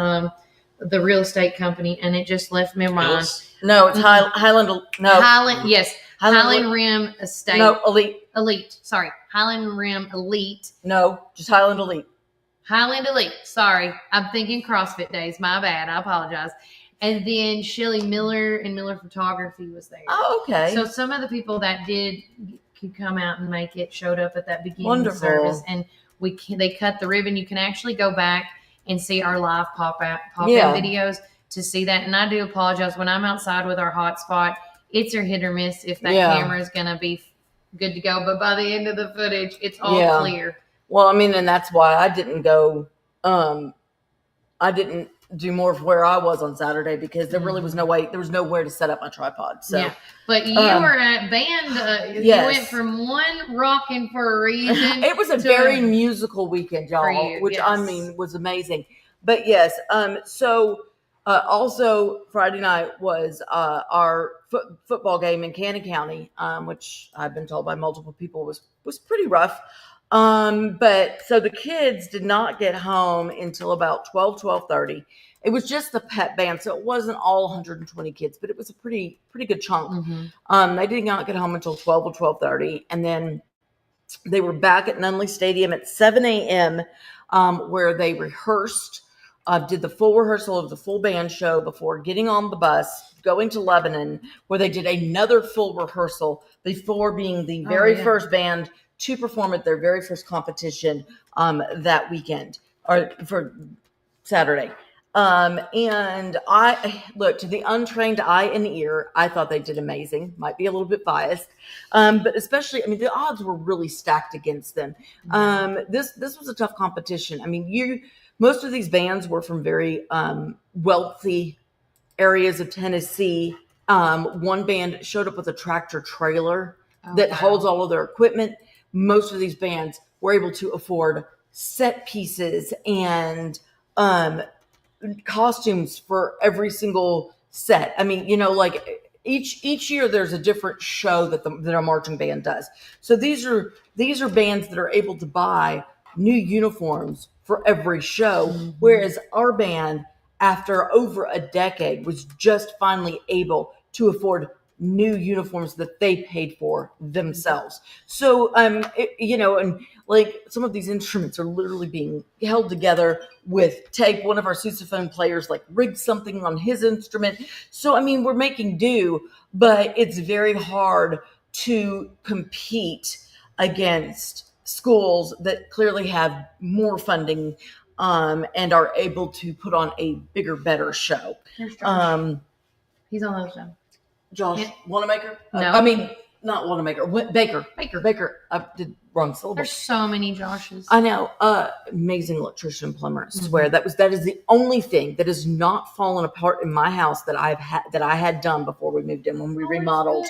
the real estate company. And it just left me mind. No, it's Highland. No. Highland, yes. Highland Rim Estate. No, Elite. Sorry. Highland Rim Elite. No, just Highland Elite. Highland Elite. Sorry. I'm thinking CrossFit Days. My bad. I apologize. And then Shelly Miller and Miller Photography was there. Oh, okay. So some of the people that could come out and make it showed up at that beginning service. And they cut the ribbon. You can actually go back and see our live pop-in videos to see that. And I do apologize. When I'm outside with our hotspot, it's a hit or miss if that camera is going to be good to go. But by the end of the footage, it's all clear. Well, I mean, and that's why I didn't go. I didn't do more of where I was on Saturday because there really was no way. There was nowhere to set up my tripod. So, but you were at band. You went from one rocking for a reason. It was a very musical weekend, y'all, which I mean was amazing. But yes, so also Friday night was our football game in Cannon County, which I've been told by multiple people was pretty rough. But so the kids did not get home until about 12:30. It was just the pep band, so it wasn't all 120 kids, but it was a pretty good chunk. They did not get home until 12 or 12:30, and then they were back at Nunley Stadium at 7 a.m., where they rehearsed, did the full rehearsal of the full band show before getting on the bus, going to Lebanon, where they did another full rehearsal before being the very first band to perform at their very first competition that weekend, or for Saturday. And I look, to the untrained eye and ear, I thought they did amazing. Might be a little bit biased, but especially, I mean, the odds were really stacked against them. This was a tough competition. I mean, most of these bands were from very wealthy areas of Tennessee. One band showed up with a tractor trailer that holds all of their equipment. Most of these bands were able to afford set pieces and costumes for every single set. I mean, like each year there's a different show that our marching band does. So these are bands that are able to buy new uniforms for every show, whereas our band, after over a decade, was just finally able to afford new uniforms that they paid for themselves. So, and like some of these instruments are literally being held together with tape. One of our sousaphone players like rigged something on his instrument. So, I mean, we're making do, but it's very hard to compete against schools that clearly have more funding and are able to put on a bigger, better show. Here's Josh. He's on those show. Josh Wanamaker? No. I mean, not Wanamaker. Baker. I did wrong syllable. There's so many Joshes. I know. Amazing electrician and plumber. I swear that is the only thing that has not fallen apart in my house that I had done before we moved in when we remodeled.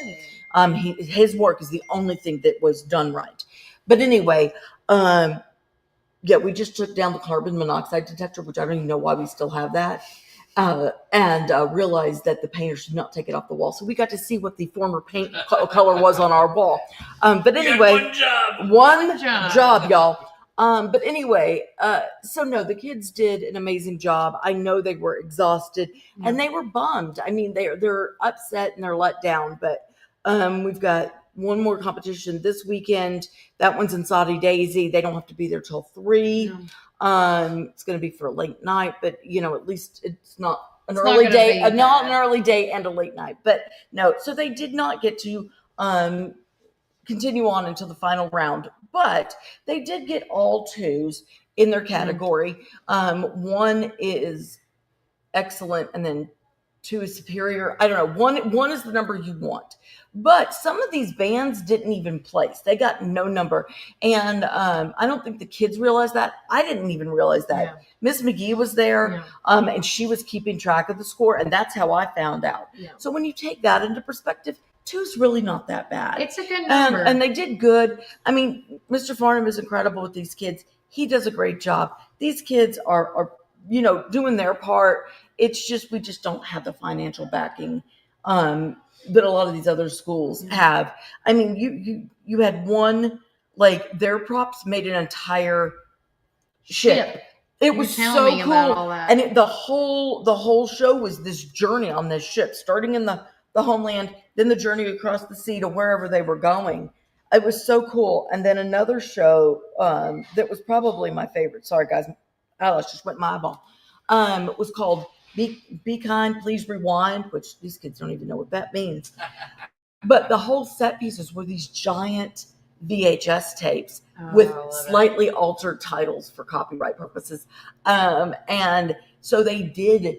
His work is the only thing that was done right. But anyway, we just took down the carbon monoxide detector, which I don't even know why we still have that. And realized that the painter should not take it off the wall. So we got to see what the former paint color was on our wall. But anyway, one job, y'all. But anyway, so no, the kids did an amazing job. I know they were exhausted and they were bummed. I mean, they're upset and they're let down, but we've got one more competition this weekend. That one's in Saudi Daisy. They don't have to be there till 3. No. It's going to be for a late night, but at least it's not an early day, not an early day and a late night. But no, so they did not get to continue on until the final round, but they did get all 2s in their category. 1 is excellent, and then 2 is superior. I don't know. One is the number you want. But some of these bands didn't even place. They got no number. And I don't think the kids realized that. I didn't even realize that. Yeah. Miss McGee was there, and she was keeping track of the score, and that's how I found out. Yeah. So when you take that into perspective, 2's really not that bad. It's a good number. And they did good. I mean, Mr. Farnham is incredible with these kids. He does a great job. These kids are doing their part. It's just, we just don't have the financial backing that a lot of these other schools have. I mean, you had one, like their props made an entire ship. It was so cool. And the whole show was this journey on this ship, starting in the homeland, then the journey across the sea to wherever they were going. It was so cool. And then another show that was probably my favorite. Sorry, guys. Alice just went my eyeball. It was called Be Kind, Please Rewind, which these kids don't even know what that means. But the whole set pieces were these giant VHS tapes with slightly altered titles for copyright purposes. And so they did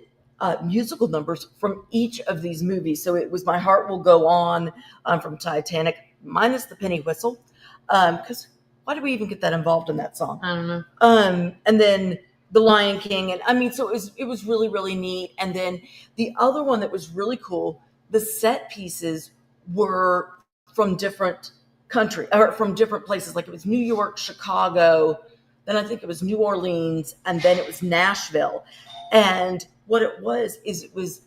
musical numbers from each of these movies. So it was My Heart Will Go On from Titanic, minus the penny whistle. Because why did we even get that involved in that song? I don't know. And then The Lion King. And I mean, so it was really, really neat. And then the other one that was really cool, the set pieces were from different country or from different places. Like it was New York, Chicago, then I think it was New Orleans, and then it was Nashville. And what it was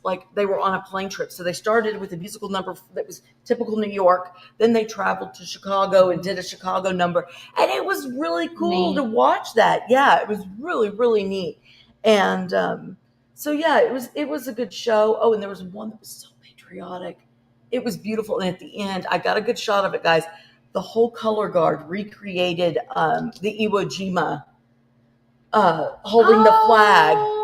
like they were on a plane trip. So they started with a musical number that was typical New York. Then they traveled to Chicago and did a Chicago number. And it was really cool to watch that. Yeah, it was really, really neat. And so, yeah, it was a good show. Oh, and there was one that was so patriotic. It was beautiful. And at the end, I got a good shot of it, guys. The whole color guard recreated the Iwo Jima holding the flag.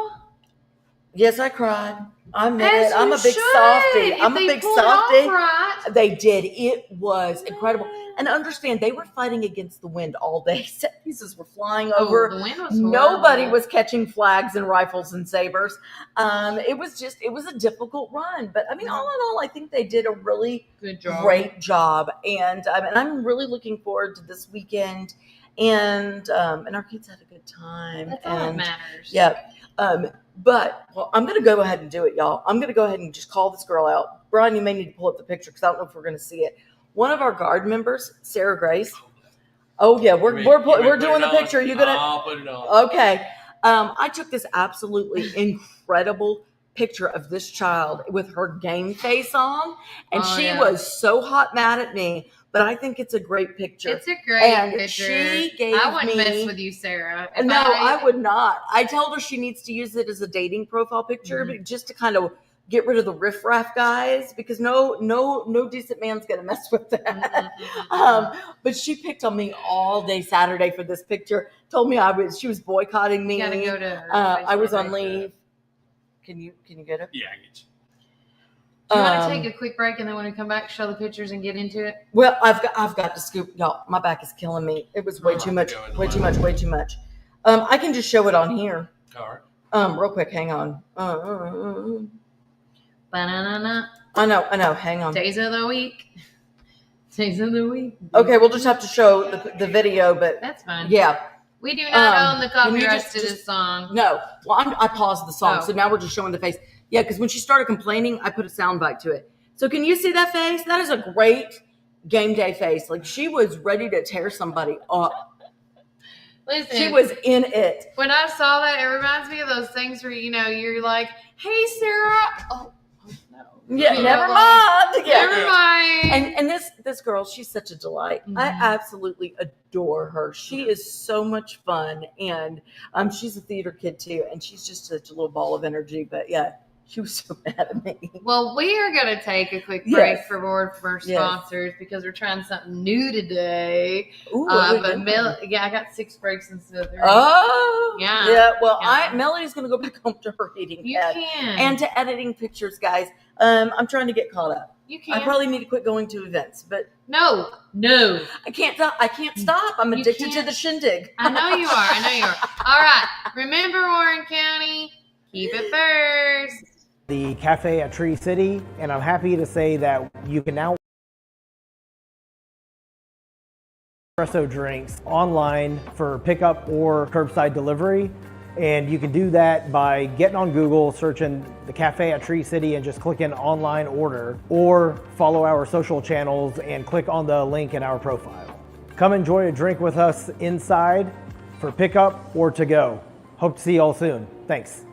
Yes, I cried. I meant it. I'm a big softie. I'm a big softie. Right. They did. It was incredible. And understand, they were fighting against the wind all day. Set pieces were flying over. The wind was Nobody horrible. was catching flags and rifles and sabers. It was a difficult run. But I mean, all in all, I think they did a really great job. And I'm really looking forward to this weekend. And our kids had a good time. That's all that matters. Yeah. But I'm going to go ahead and do it, y'all. I'm going to go ahead and just call this girl out. Brian, you may need to pull up the picture because I don't know if we're going to see it. One of our guard members, Sarah Grace. Oh yeah, we're doing the picture. You gonna? I'll put it on. Okay. I took this absolutely incredible picture of this child with her game face on, and she was so hot mad at me. But I think it's a great picture. It's a great picture. She gave I wouldn't mess with you, Sarah. No, I would not. I told her she needs to use it as a dating profile picture, but just to kind of get rid of the riffraff guys, because no decent man's gonna mess with that. But she picked on me all day Saturday for this picture. Told me she was boycotting me. You gotta go to her I was on leave. Can you get it? Yeah, I get you. Do you want to take a quick break and then when we come back, show the pictures and get into it? Well, I've got to scoop, y'all. My back is killing me. It was way too much. I can just show it on here. All right. Real quick. Hang on. Banana. I know. Hang on. Days of the week. Okay, we'll just have to show the video, but that's fine. Yeah. We do not own the copyrights to this song. No. Well, I paused the song, so now we're just showing the face. Yeah, because when she started complaining, I put a sound bite to it. So can you see that face? That is a great game day face. Like, she was ready to tear somebody up. Listen, she was in it. When I saw that, it reminds me of those things where, you're like, hey, Sarah. Oh, no. Yeah, never mind. Yeah. Never mind. And this girl, she's such a delight. Mm-hmm. I absolutely adore her. She is so much fun. And she's a theater kid, too. And she's just such a little ball of energy. But, yeah. She was so mad at me. Well, we are going to take a quick break for our sponsors because we're trying something new today. Ooh, I got 6 breaks instead of 3. Oh, yeah. Well, Melody's going to go back home to her eating pad and to editing pictures, guys. I'm trying to get caught up. You can. I probably need to quit going to events, but no, I can't stop. I'm addicted to the shindig. I know you are. All right, remember Warren County. Keep it first. The cafe at Tree City, and I'm happy to say that you can now espresso drinks online for pickup or curbside delivery. And you can do that by getting on Google, searching the cafe at Tree City and just clicking online order, or follow our social channels and click on the link in our profile. Come enjoy a drink with us inside for pickup or to go. Hope to see you all soon. Thanks.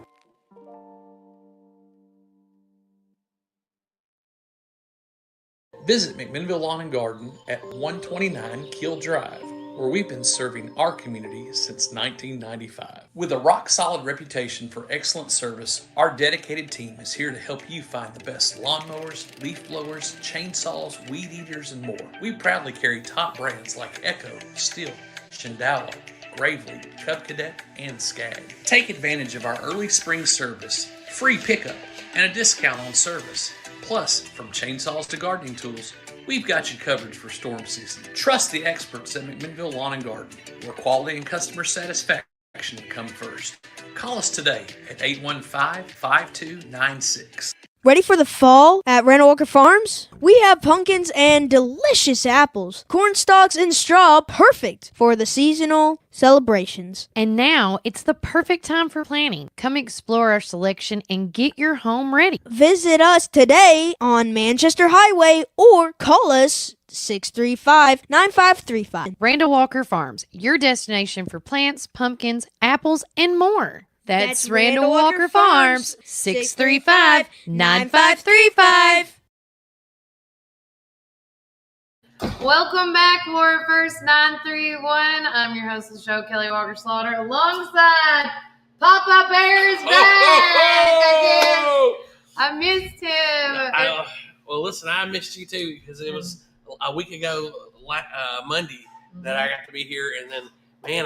Visit McMinnville Lawn and Garden at 129 Keel Drive, where we've been serving our community since 1995. With a rock-solid reputation for excellent service, our dedicated team is here to help you find the best lawnmowers, leaf blowers, chainsaws, weed eaters, and more. We proudly carry top brands like Echo, Stihl, Shindala, Gravely, Cub Cadet, and Skag. Take advantage of our early spring service, free pickup, and a discount on service. Plus, from chainsaws to gardening tools, we've got you covered for storm season. Trust the experts at McMinnville Lawn and Garden, where quality and customer satisfaction come first. Call us today at 815-5296. Ready for the fall at Randall Walker Farms? We have pumpkins and delicious apples, corn stalks and straw, perfect for the seasonal celebrations. And now it's the perfect time for planting. Come explore our selection and get your home ready. Visit us today on Manchester Highway or call us 635-9535. Randall Walker Farms, your destination for plants, pumpkins, apples, and more. That's Randall Walker Farms, 635-9535. Welcome back, War First 931. I'm your host of the show, Kelly Walker Slaughter, alongside Papa Bear's back. I missed him. Well, listen, I missed you too because it was a week ago, Monday, that I got to be here, and then, man,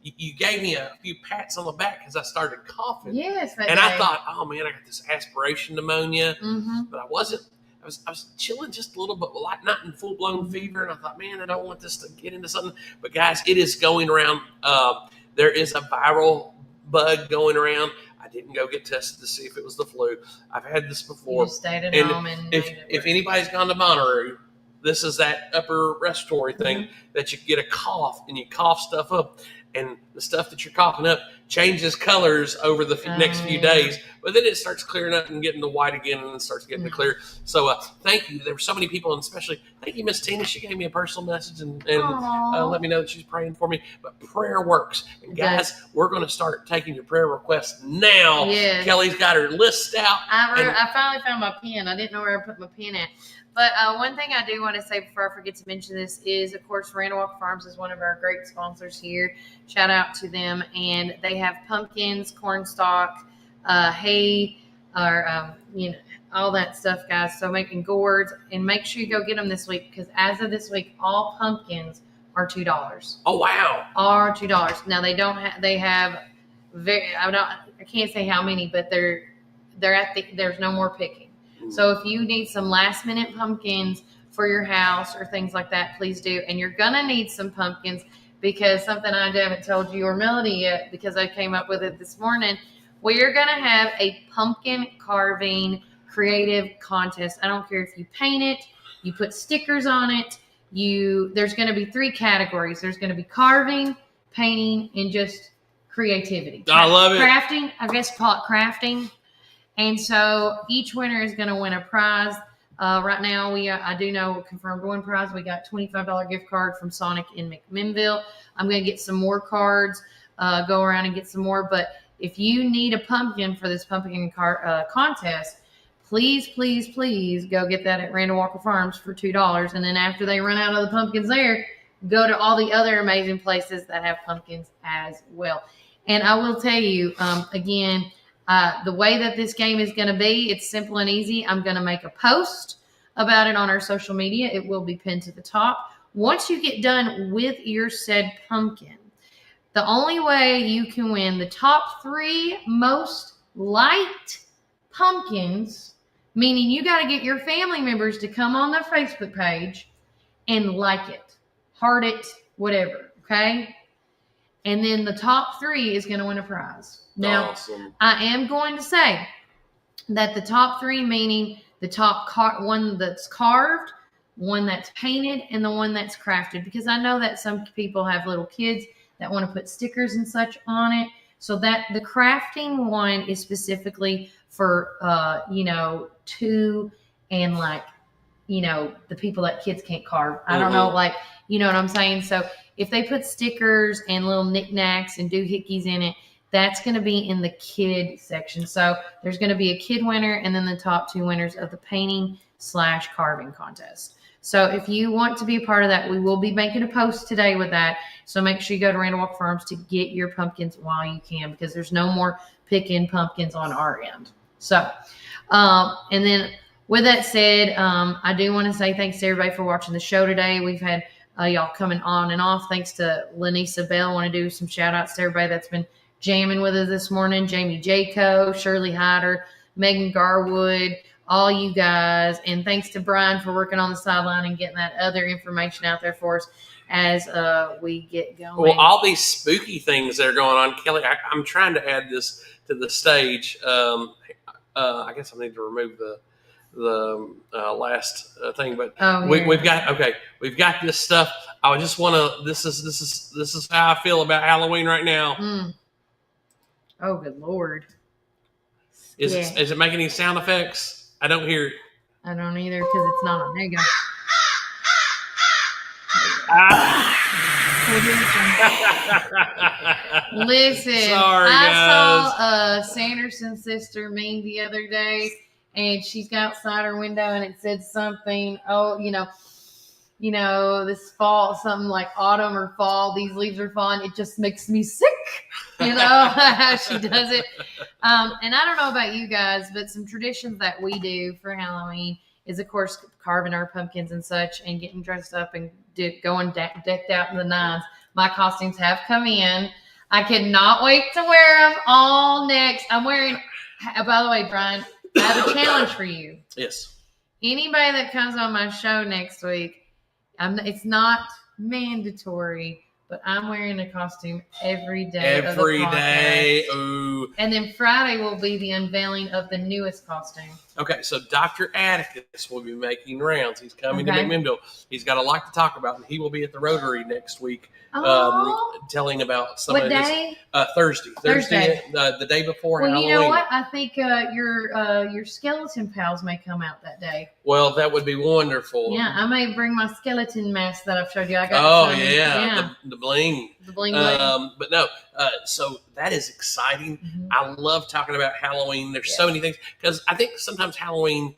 you gave me a few pats on the back because I started coughing. Yes, I thought, oh man, I got this aspiration pneumonia, but I wasn't. I was chilling just a little bit, like not in full blown fever, and I thought, man, I don't want this to get into something. But guys, it is going around. There is a viral bug going around. I didn't go get tested to see if it was the flu. I've had this before. You stayed at home and if anybody's gone to Monterey, this is that upper respiratory thing that you get a cough and you cough stuff up, and the stuff that you're coughing up changes colors over the next few days, but then it starts clearing up and getting to white again, and then starts getting to clear. So thank you. There were so many people, and especially thank you, Miss Tina. She gave me a personal message and let me know that she's praying for me. But prayer works. And guys, we're going to start taking your prayer requests now. Yes. Kelly's got her list out. I finally found my pen. I didn't know where I put my pen at. But one thing I do want to say before I forget to mention this is, of course, Randall Walker Farms is one of our great sponsors here. Shout out to them. And they have pumpkins, corn stalk, hay, or all that stuff, guys. So making gourds, and make sure you go get them this week, because as of this week, all pumpkins are $2. Oh wow! Are $2. Now they don't have. They have very. I can't say how many, but they're at the. There's no more picking. So if you need some last minute pumpkins for your house or things like that, please do. And you're going to need some pumpkins, because something I haven't told you or Melody yet, because I came up with it this morning. We are going to have a pumpkin carving creative contest. I don't care if you paint it, you put stickers on it. There's going to be 3 categories. There's going to be carving, painting, and just creativity. I love it. Crafting, I guess call it crafting. And so each winner is going to win a prize. Right now, I do know confirmed one prize. We got $25 gift card from Sonic in McMinnville. I'm going to get some more cards, go around and get some more. But if you need a pumpkin for this pumpkin contest, please, please, please go get that at Randall Walker Farms for $2. And then after they run out of the pumpkins there, go to all the other amazing places that have pumpkins as well. And I will tell you, again, the way that this game is going to be, it's simple and easy. I'm going to make a post about it on our social media. It will be pinned to the top. Once you get done with your said pumpkin, the only way you can win the top 3 most liked pumpkins, meaning you got to get your family members to come on their Facebook page and like it, heart it, whatever, okay? And then the top 3 is going to win a prize. Now, awesome. I am going to say that the top 3, meaning the top one that's carved, one that's painted, and the one that's crafted, because I know that some people have little kids that want to put stickers and such on it. So that the crafting one is specifically for, 2 and the people that kids can't carve. I don't know, you know what I'm saying? So if they put stickers and little knickknacks and doohickeys in it, that's going to be in the kid section. So there's going to be a kid winner and then the top 2 winners of the painting/carving contest. So if you want to be a part of that, we will be making a post today with that. So make sure you go to Randall Walker Farms to get your pumpkins while you can, because there's no more picking pumpkins on our end. So, and then with that said, I do want to say thanks to everybody for watching the show today. We've had y'all coming on and off. Thanks to Lanisa Bell. I want to do some shout outs to everybody that's been jamming with us this morning. Jamie Jaco, Shirley Hyder, Megan Garwood, all you guys. And thanks to Brian for working on the sideline and getting that other information out there for us as we get going. Well, all these spooky things that are going on, Kelly, I'm trying to add this to the stage. I guess I need to remove the last thing, but we've got this stuff. I just want to. This is how I feel about Halloween right now. Oh, good Lord! Is it making any sound effects? I don't hear it. I don't either, because it's not on. There you go. Listen, sorry, I saw a Sanderson sister meme the other day, and she's got outside her window, and it said something. Oh, this fall, something like autumn or fall. These leaves are falling. It just makes me sick. How she does it. And I don't know about you guys, but some traditions that we do for Halloween is, of course, carving our pumpkins and such, and getting dressed up and going decked out in the nines. My costumes have come in. I cannot wait to wear them all next. I'm wearing. By the way, Brian, I have a challenge for you. Yes. Anybody that comes on my show next week, it's not mandatory, but I'm wearing a costume every day of the podcast. Every day. Ooh. And then Friday will be the unveiling of the newest costume. Okay, so Dr. Atticus will be making rounds. He's coming to McMinnville. He's got a lot to talk about, and he will be at the Rotary next week telling about some of his Thursday, the day before Halloween. You know what? I think your skeleton pals may come out that day. Well, that would be wonderful. Yeah, I may bring my skeleton mask that I've showed you. I got the bling. The bling bling. But no, so that is exciting. Mm-hmm. I love talking about Halloween. There's so many things, because I think sometimes Halloween,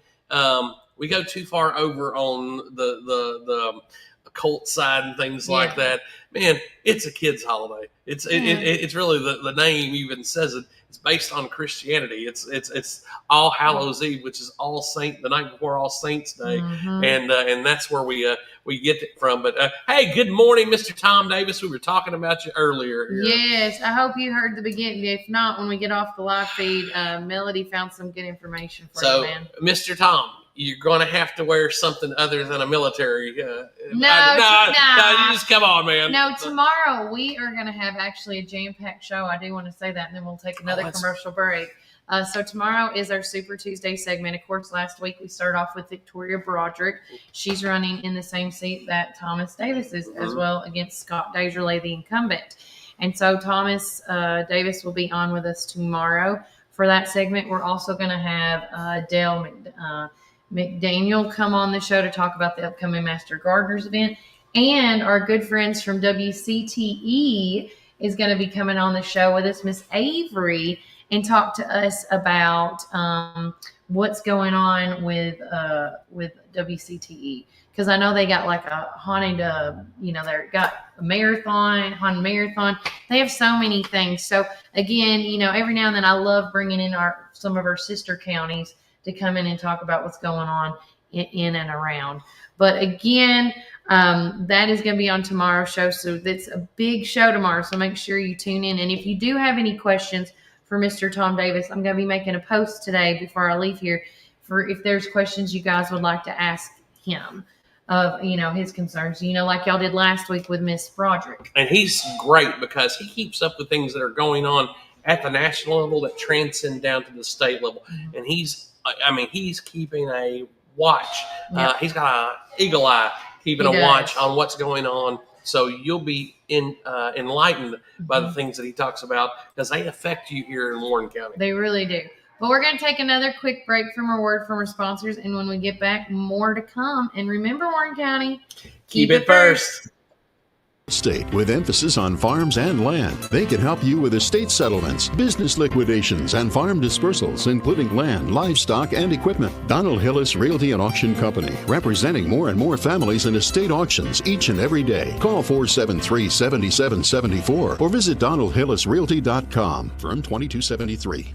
we go too far over on the occult side and things like that. Man, it's a kid's holiday. It's really the name even says it. It's based on Christianity. It's All Hallows Eve, which is the night before All Saints Day, and that's where we get it from. But hey, good morning, Mr. Tom Davis. We were talking about you earlier here. Yes, I hope you heard the beginning. If not, when we get off the live feed, Melody found some good information for you, man. Mr. Tom, you're going to have to wear something other than a military. No, you just come on, man. No, tomorrow we are going to have actually a jam-packed show. I do want to say that, and then we'll take another commercial break. So tomorrow is our Super Tuesday segment. Of course, last week we started off with Victoria Broderick. She's running in the same seat that Thomas Davis is as well, against Scott Desjardins, the incumbent. And so Thomas Davis will be on with us tomorrow for that segment. We're also going to have Dale McDaniel come on the show to talk about the upcoming Master Gardeners event. And our good friends from WCTE is going to be coming on the show with us, Miss Avery, and talk to us about what's going on with WCTE. Because I know they got like a haunted, they've got a haunted marathon. They have so many things. So again, every now and then I love bringing in some of our sister counties to come in and talk about what's going on in and around. But again, that is going to be on tomorrow's show. So it's a big show tomorrow. So make sure you tune in. And if you do have any questions for Mr. Tom Davis, I'm going to be making a post today before I leave here for if there's questions you guys would like to ask him of, his concerns, like y'all did last week with Miss Broderick. And he's great because he keeps up with things that are going on at the national level that transcend down to the state level. Mm-hmm. And he's keeping a watch. Yep. He's got an eagle eye keeping a watch on what's going on. So you'll be enlightened by the things that he talks about, because they affect you here in Warren County. They really do. But we're going to take another quick break from a word from our sponsors. And when we get back, more to come. And remember, Warren County, keep it first. Estate, with emphasis on farms and land. They can help you with estate settlements, business liquidations, and farm dispersals, including land, livestock, and equipment. Donald Hillis Realty and Auction Company, representing more and more families in estate auctions each and every day. Call 473-7774 or visit DonaldHillisRealty.com. Firm 2273.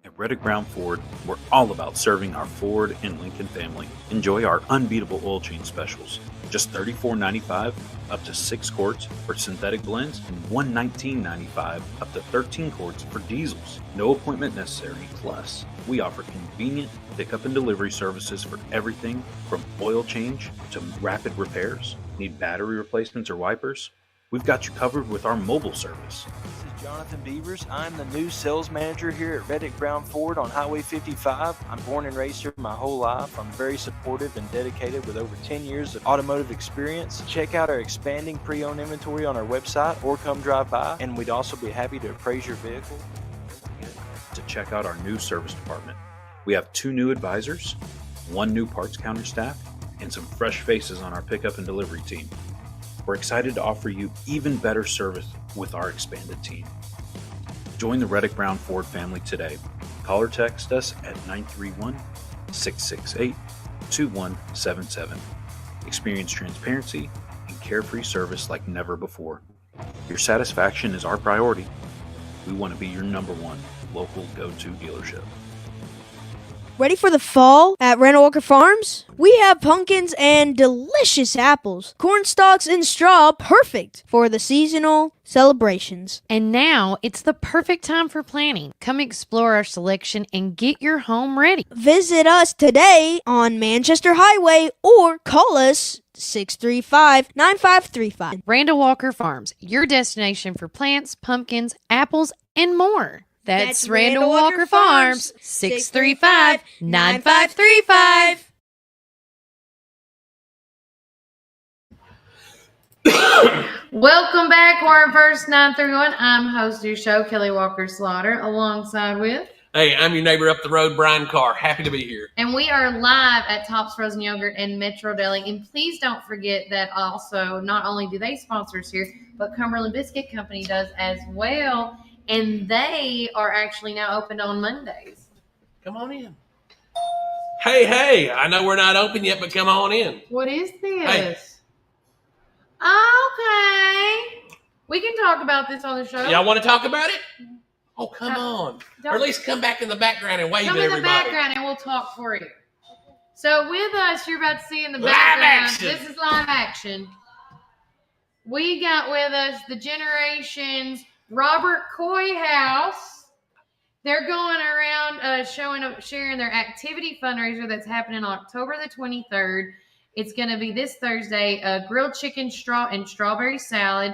At Reddick Brown Ford, we're all about serving our Ford and Lincoln family. Enjoy our unbeatable oil change specials. Just $34.95 up to 6 quarts for synthetic blends, and $119.95 up to 13 quarts for diesels. No appointment necessary. Plus, we offer convenient pickup and delivery services for everything from oil change to rapid repairs. Need battery replacements or wipers? We've got you covered with our mobile service. Jonathan Beavers. I'm the new sales manager here at Reddick Brown Ford on Highway 55. I'm born and raised here my whole life. I'm very supportive and dedicated with over 10 years of automotive experience. Check out our expanding pre-owned inventory on our website or come drive by, and we'd also be happy to appraise your vehicle. To check out our new service department. We have 2 new advisors, 1 new parts counter staff, and some fresh faces on our pickup and delivery team. We're excited to offer you even better service with our expanded team. Join the Reddick Brown Ford family today. Call or text us at 931-668-2177. Experience transparency and carefree service like never before. Your satisfaction is our priority. We want to be your #1 local go-to dealership. Ready for the fall at Randall Walker Farms? We have pumpkins and delicious apples, corn stalks and straw, perfect for the seasonal celebrations. And now it's the perfect time for planting. Come explore our selection and get your home ready. Visit us today on Manchester Highway or call us 635-9535. Randall Walker Farms, your destination for plants, pumpkins, apples, and more. That's Randall Walker Farms, 635-9535. Welcome back, Warren First 931. I'm host of your show, Kelly Walker Slaughter, alongside with... Hey, I'm your neighbor up the road, Brian Carr. Happy to be here. And we are live at Tops Frozen Yogurt and Metro Deli. And please don't forget that also, not only do they sponsor us here, but Cumberland Biscuit Company does as well. And they are actually now open on Mondays. Come on in. Hey, I know we're not open yet, but come on in. What is this? Hey. Okay. We can talk about this on the show. Y'all want to talk about it? Oh, come on. Or at least come back in the background and wave at everybody. Come in the background and we'll talk for you. So with us, you're about to see in the background. This is live action. We got with us the Generations Robert Coy House. They're going around sharing their activity fundraiser that's happening on October the 23rd. It's going to be this Thursday, grilled chicken and strawberry salad.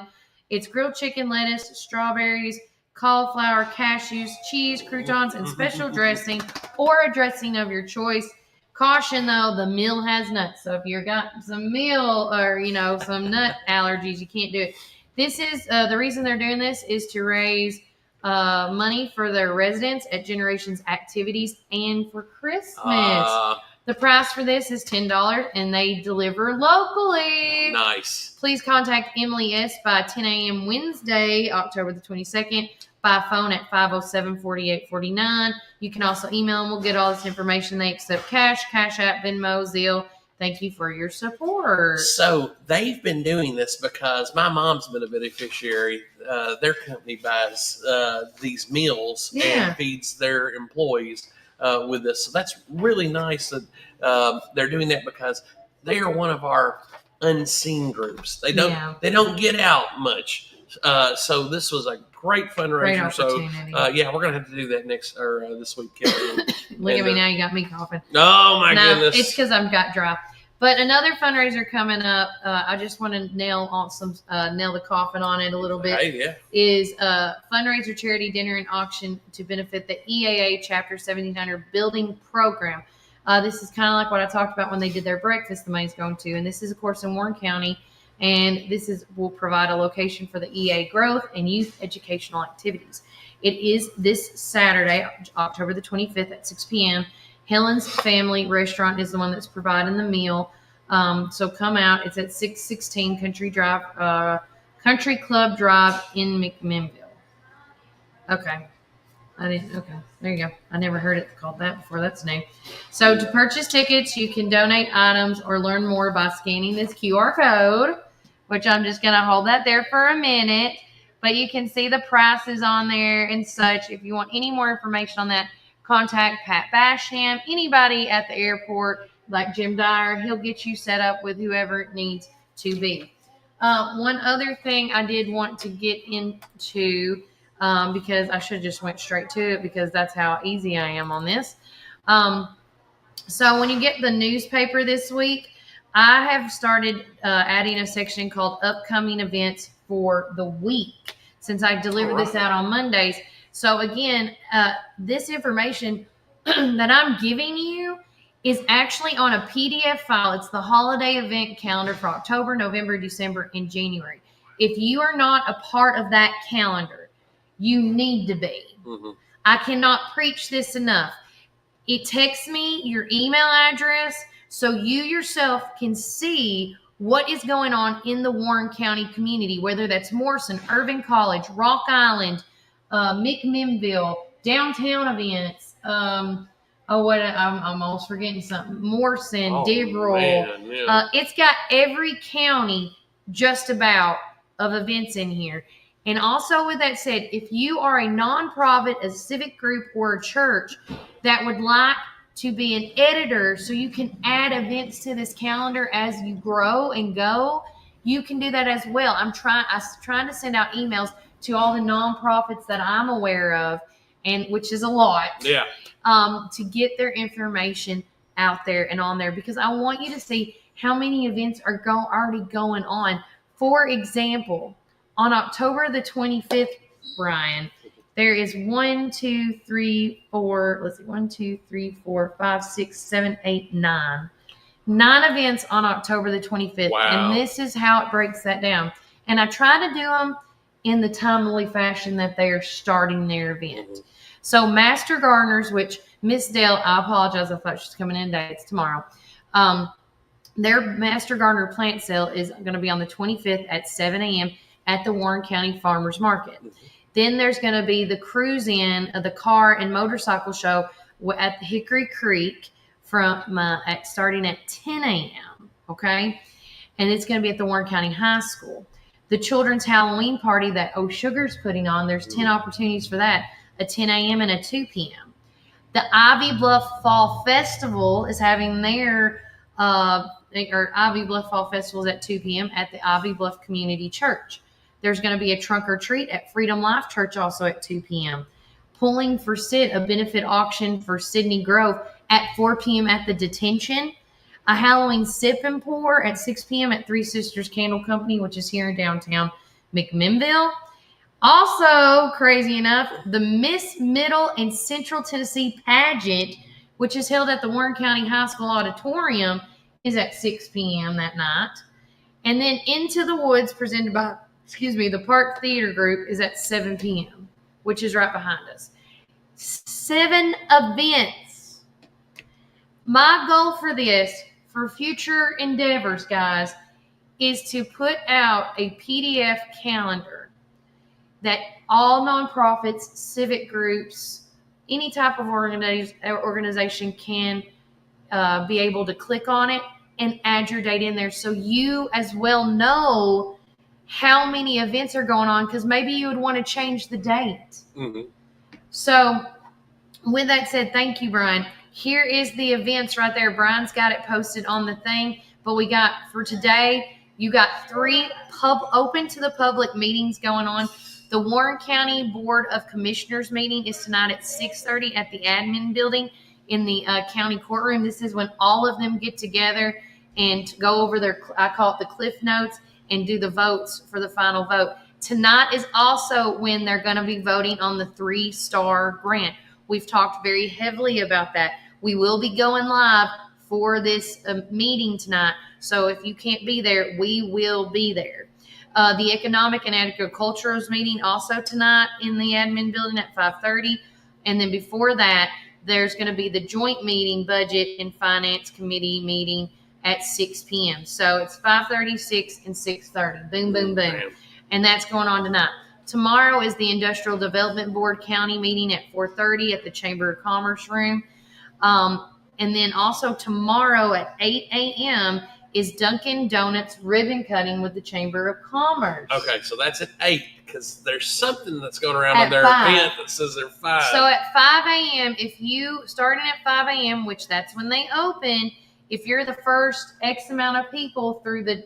It's grilled chicken, lettuce, strawberries, cauliflower, cashews, cheese, croutons, and special dressing, or a dressing of your choice. Caution, though, the meal has nuts. So if you've got some meal or, some nut allergies, you can't do it. This is the reason they're doing this is to raise money for their residents at Generations Activities and for Christmas. The price for this is $10, and they deliver locally. Nice. Please contact Emily S. by 10 a.m. Wednesday, October the 22nd, by phone at 507-4849. You can also email them. We'll get all this information. They accept Cash App, Venmo, Zelle. Thank you for your support. So they've been doing this because my mom's been a beneficiary. Their company buys these meals and feeds their employees with this. So that's really nice that they're doing that because they are one of our unseen groups. They don't get out much. So this was a great fundraiser. Great opportunity. So we're gonna have to do that this week. Look at me now, you got me coughing. Oh my goodness. It's because I've got dry. But another fundraiser coming up, I just want to nail the coffin on it a little bit. Is a fundraiser charity dinner and auction to benefit the EAA Chapter 1700 building program. This is kind of like what I talked about when they did their breakfast. The money's going to, and this is of course in Warren County, and will provide a location for the EA growth and youth educational activities. It is this Saturday, October the 25th at 6 p.m. Helen's Family Restaurant is the one that's providing the meal. So come out. It's at 616 Country Club Drive in McMinnville. Okay. There you go. I never heard it called that before. That's new. So to purchase tickets, you can donate items or learn more by scanning this QR code, which I'm just going to hold that there for a minute. But you can see the prices on there and such. If you want any more information on that, contact Pat Basham, anybody at the airport like Jim Dyer. He'll get you set up with whoever it needs to be. One other thing I did want to get into, because I should have just went straight to it because that's how easy I am on this. So when you get the newspaper this week, I have started adding a section called upcoming events for the week since I deliver this out on Mondays. So again, this information that I'm giving you is actually on a PDF file. It's the holiday event calendar for October, November, December, and January. If you are not a part of that calendar, you need to be. Mm-hmm. I cannot preach this enough. It texts me your email address so you yourself can see what is going on in the Warren County community, whether that's Morrison, Irving College, Rock Island, McMinnville, downtown events. I'm almost forgetting something. Morrison, Diggerel. It's got every county just about of events in here. And also with that said, if you are a nonprofit, a civic group, or a church that would like to be an editor so you can add events to this calendar as you grow and go, you can do that as well. I'm trying to send out emails to all the nonprofits that I'm aware of, and which is a lot. Yeah. To get their information out there and on there, because I want you to see how many events are already going on. For example, on October the 25th, Brian, there is 9 events on October the 25th. Wow. And this is how it breaks that down. And I try to do them in the timely fashion that they are starting their event. So Master Gardeners, which Miss Dale, I apologize, I thought she was coming in today. It's tomorrow. Their Master Gardener plant sale is going to be on the 25th at 7 a.m. at the Warren County Farmers Market. Then there's going to be the cruise in of the car and motorcycle show at the Hickory Creek starting at 10 a.m. Okay, and it's going to be at the Warren County High School. The children's Halloween party that Sugar's putting on, there's 10 opportunities for that, a 10 a.m. and a 2 p.m. The Ivy Bluff Fall Festival is having their Ivy Bluff Fall Festival is at 2 p.m. at the Ivy Bluff Community Church. There's going to be a trunk or treat at Freedom Life Church also at 2 p.m. Pulling for Sid, a benefit auction for Sydney Grove at 4 p.m. at the Detention. A Halloween sip and pour at 6 p.m. at Three Sisters Candle Company, which is here in downtown McMinnville. Also, crazy enough, the Miss Middle and Central Tennessee pageant, which is held at the Warren County High School Auditorium, is at 6 p.m. that night. And then Into the Woods, presented by, the Park Theater Group, is at 7 p.m., which is right behind us. 7 events. My goal for this, for future endeavors, guys, is to put out a PDF calendar that all nonprofits, civic groups, any type of organization can be able to click on it and add your date in there, so you as well know how many events are going on, because maybe you would want to change the date. Mm-hmm. So with that said, thank you, Brian. Here is the events right there. Brian's got it posted on the thing, but we got, for today, you got 3 open to the public meetings going on. The Warren County Board of Commissioners meeting is tonight at 6:30 at the admin building in the county courtroom. This is when all of them get together and go over their, I call it the cliff notes, and do the votes for the final vote. Tonight is also when they're going to be voting on the 3-star grant. We've talked very heavily about that. We will be going live for this meeting tonight. So if you can't be there, we will be there. The Economic and Agricultural meeting also tonight in the admin building at 5:30. And then before that, there's going to be the joint meeting, Budget and Finance Committee meeting at 6 p.m. So it's 5:30, 6, and 6:30. Boom, boom, boom. And that's going on tonight. Tomorrow is the Industrial Development Board County meeting at 4:30 at the Chamber of Commerce room. And then also tomorrow at 8 a.m. is Dunkin' Donuts ribbon cutting with the Chamber of Commerce. Okay, so that's at 8, because there's something that's going around on their event that says they're 5. So at 5 a.m., if you, starting at 5 a.m., which that's when they open, if you're the first X amount of people through the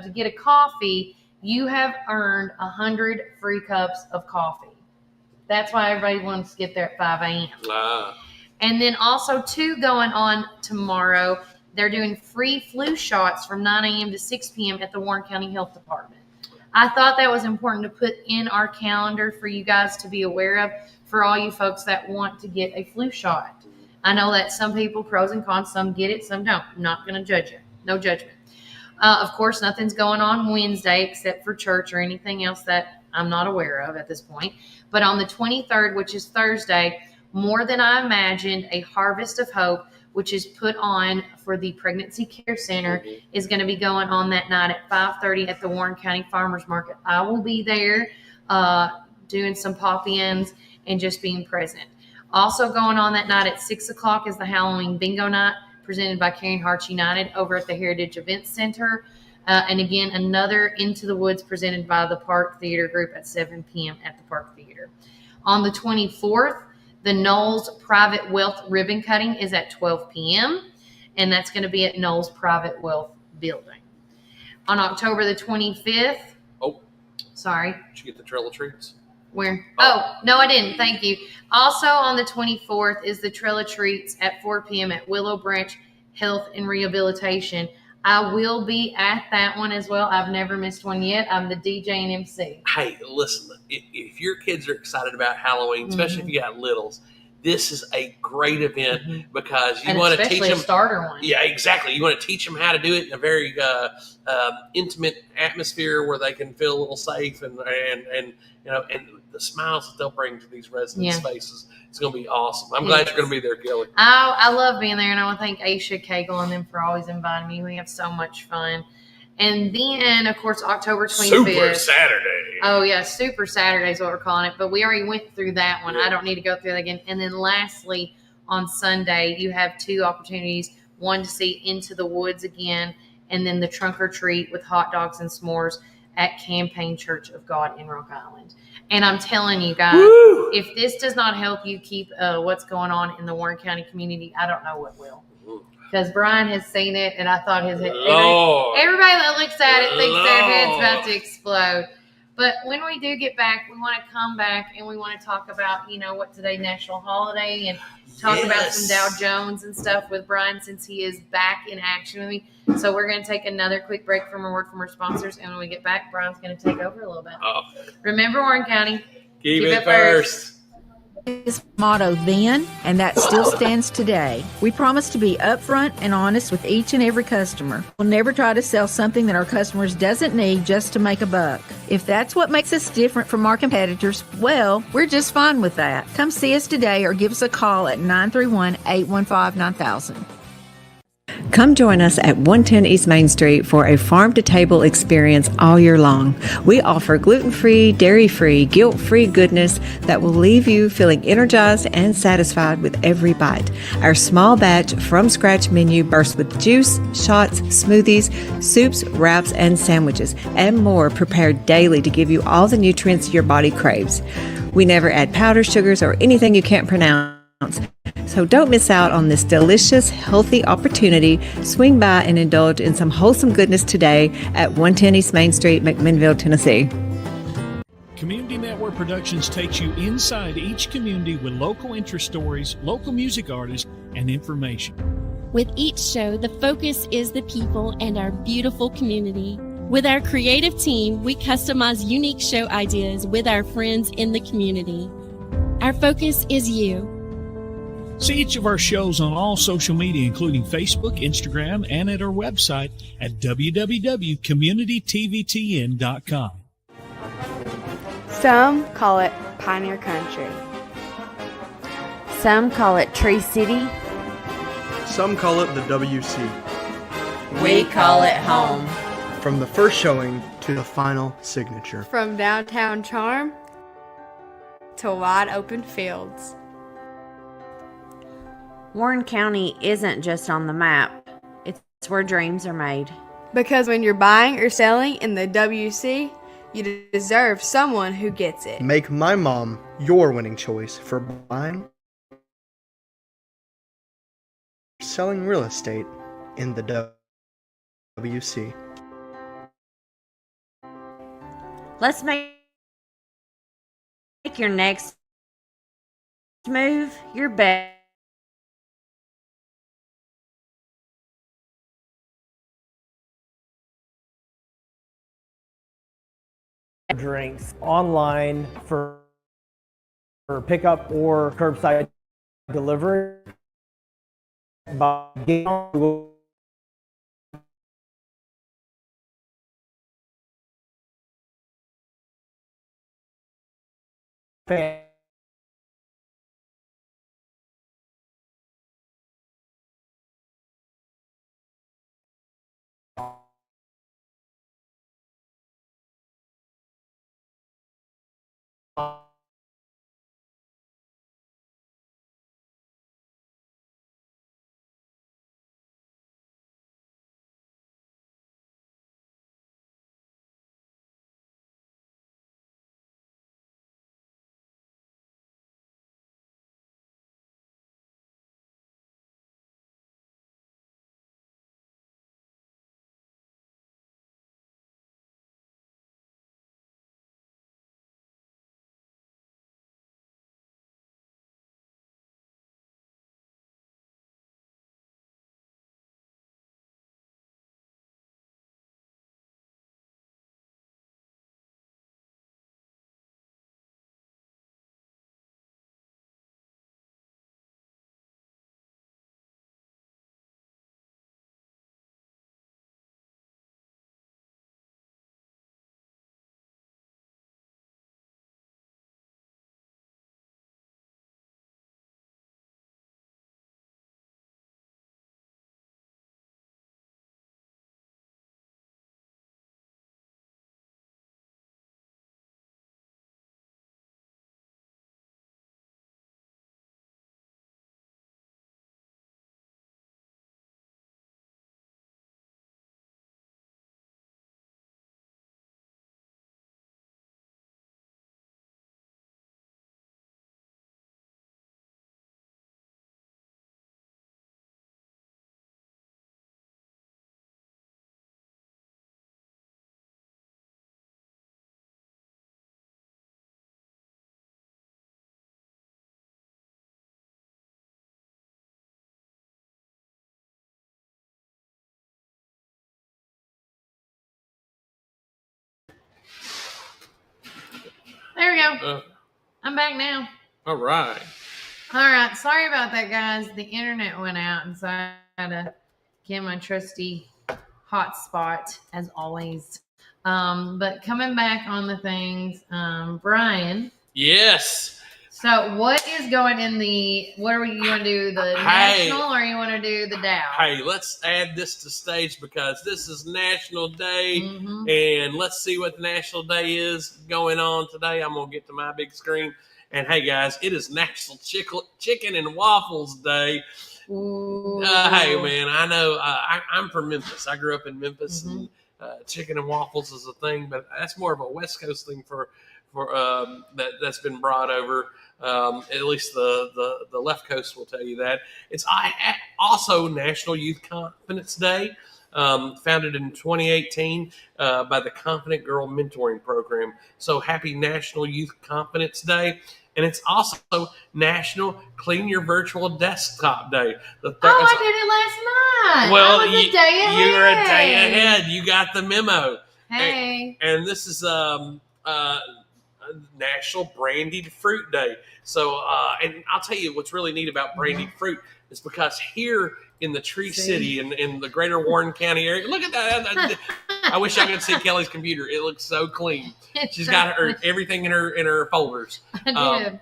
to get a coffee, you have earned 100 free cups of coffee. That's why everybody wants to get there at 5 a.m. And then also, too, going on tomorrow, they're doing free flu shots from 9 a.m. to 6 p.m. at the Warren County Health Department. I thought that was important to put in our calendar for you guys to be aware of, for all you folks that want to get a flu shot. I know that some people, pros and cons, some get it, some don't. I'm not going to judge you. No judgment. Of course, nothing's going on Wednesday except for church or anything else that I'm not aware of at this point. But on the 23rd, which is Thursday, More Than I Imagined, a Harvest of Hope, which is put on for the Pregnancy Care Center, is going to be going on that night at 5:30 at the Warren County Farmers Market. I will be there doing some pop-ins and just being present. Also going on that night at 6 o'clock is the Halloween Bingo Night, presented by Caring Hearts United over at the Heritage Events Center. And again, another Into the Woods presented by the Park Theater Group at 7 p.m. at the Park Theater. On the 24th, The Knowles Private Wealth ribbon cutting is at 12 p.m., and that's going to be at Knowles Private Wealth Building. On October the 25th. Oh. Sorry. Did you get the Trail of Treats? Where? Oh, no, I didn't. Thank you. Also on the 24th is the Trail of Treats at 4 p.m. at Willow Branch Health and Rehabilitation. I will be at that one as well. I've never missed one yet. I'm the DJ and MC. Hey, listen, if your kids are excited about Halloween, especially if you got littles, this is a great event because you want to teach them. A starter one. Yeah, exactly. You want to teach them how to do it in a very intimate atmosphere where they can feel a little safe and the smiles that they'll bring to these residents' faces. It's going to be awesome. I'm glad you're going to be there, Kelly. I love being there, and I want to thank Aisha, Cagle, and them for always inviting me. We have so much fun. And then, of course, October 25th. Super Saturday. Oh, yeah, Super Saturday is what we're calling it. But we already went through that one. Yeah. I don't need to go through that again. And then lastly, on Sunday, you have 2 opportunities. One to see Into the Woods again, and then the trunk or treat with hot dogs and s'mores at Campaign Church of God in Rock Island. And I'm telling you guys, if this does not help you keep what's going on in the Warren County community, I don't know what will. Because Brian has seen it, and I thought everybody that looks at it thinks their head's about to explode. But when we do get back, we want to come back and we want to talk about, what today's national holiday and talk about some Dow Jones and stuff with Brian since he is back in action with me. So we're going to take another quick break from a word from our sponsors. And when we get back, Brian's going to take over a little bit. Remember, Warren County, keep it first. His motto then, and that still stands today. We promise to be upfront and honest with each and every customer. We'll never try to sell something that our customers doesn't need just to make a buck. If that's what makes us different from our competitors, well, we're just fine with that. Come see us today or give us a call at 931-815-9000. Come join us at 110 East Main Street for a farm-to-table experience all year long. We offer gluten-free, dairy-free, guilt-free goodness that will leave you feeling energized and satisfied with every bite. Our small batch from-scratch menu bursts with juice, shots, smoothies, soups, wraps, and sandwiches, and more prepared daily to give you all the nutrients your body craves. We never add powder, sugars, or anything you can't pronounce. So don't miss out on this delicious, healthy opportunity. Swing by and indulge in some wholesome goodness today at 110 East Main Street, McMinnville, Tennessee. Community Network Productions takes you inside each community with local interest stories, local music artists, and information. With each show, the focus is the people and our beautiful community. With our creative team, we customize unique show ideas with our friends in the community. Our focus is you. See each of our shows on all social media, including Facebook, Instagram, and at our website at www.communitytvtn.com. Some call it Pioneer Country. Some call it Tree City. Some call it the WC. We call it home. From the first showing to the final signature. From downtown charm to wide open fields. Warren County isn't just on the map, it's where dreams are made. Because when you're buying or selling in the WC, you deserve someone who gets it. Make my mom your winning choice for buying or selling real estate in the WC. Let's make your next move your best. Drinks online for pickup or curbside delivery by getting on Google. go. I'm back now. All right. All right. Sorry about that, guys. The internet went out, and so I had to get my trusty hotspot as always. But coming back on the things, Brian. Yes. So what is going in what are you going to do, the national or you want to do the Dow? Hey, let's add this to stage because this is National Day, and let's see what the National Day is going on today. I'm going to get to my big screen. And hey, guys, it is National Chicken and Waffles Day. Hey, man, I know I'm from Memphis. I grew up in Memphis, and chicken and waffles is a thing, but that's more of a West Coast thing for that's been brought over. At least the left coast will tell you that. It's also National Youth Confidence Day, founded in 2018 by the Confident Girl Mentoring Program. So happy National Youth Confidence Day. And it's also National Clean Your Virtual Desktop Day. I did it last night. Well, I was a day ahead. You were a day ahead. You got the memo. Hey. And this is National Brandied Fruit Day. So, and I'll tell you what's really neat about brandied fruit is because here in the Tree City in the greater Warren County area, look at that. I wish I could see Kelly's computer. It looks so clean. She's got everything in her folders. I did.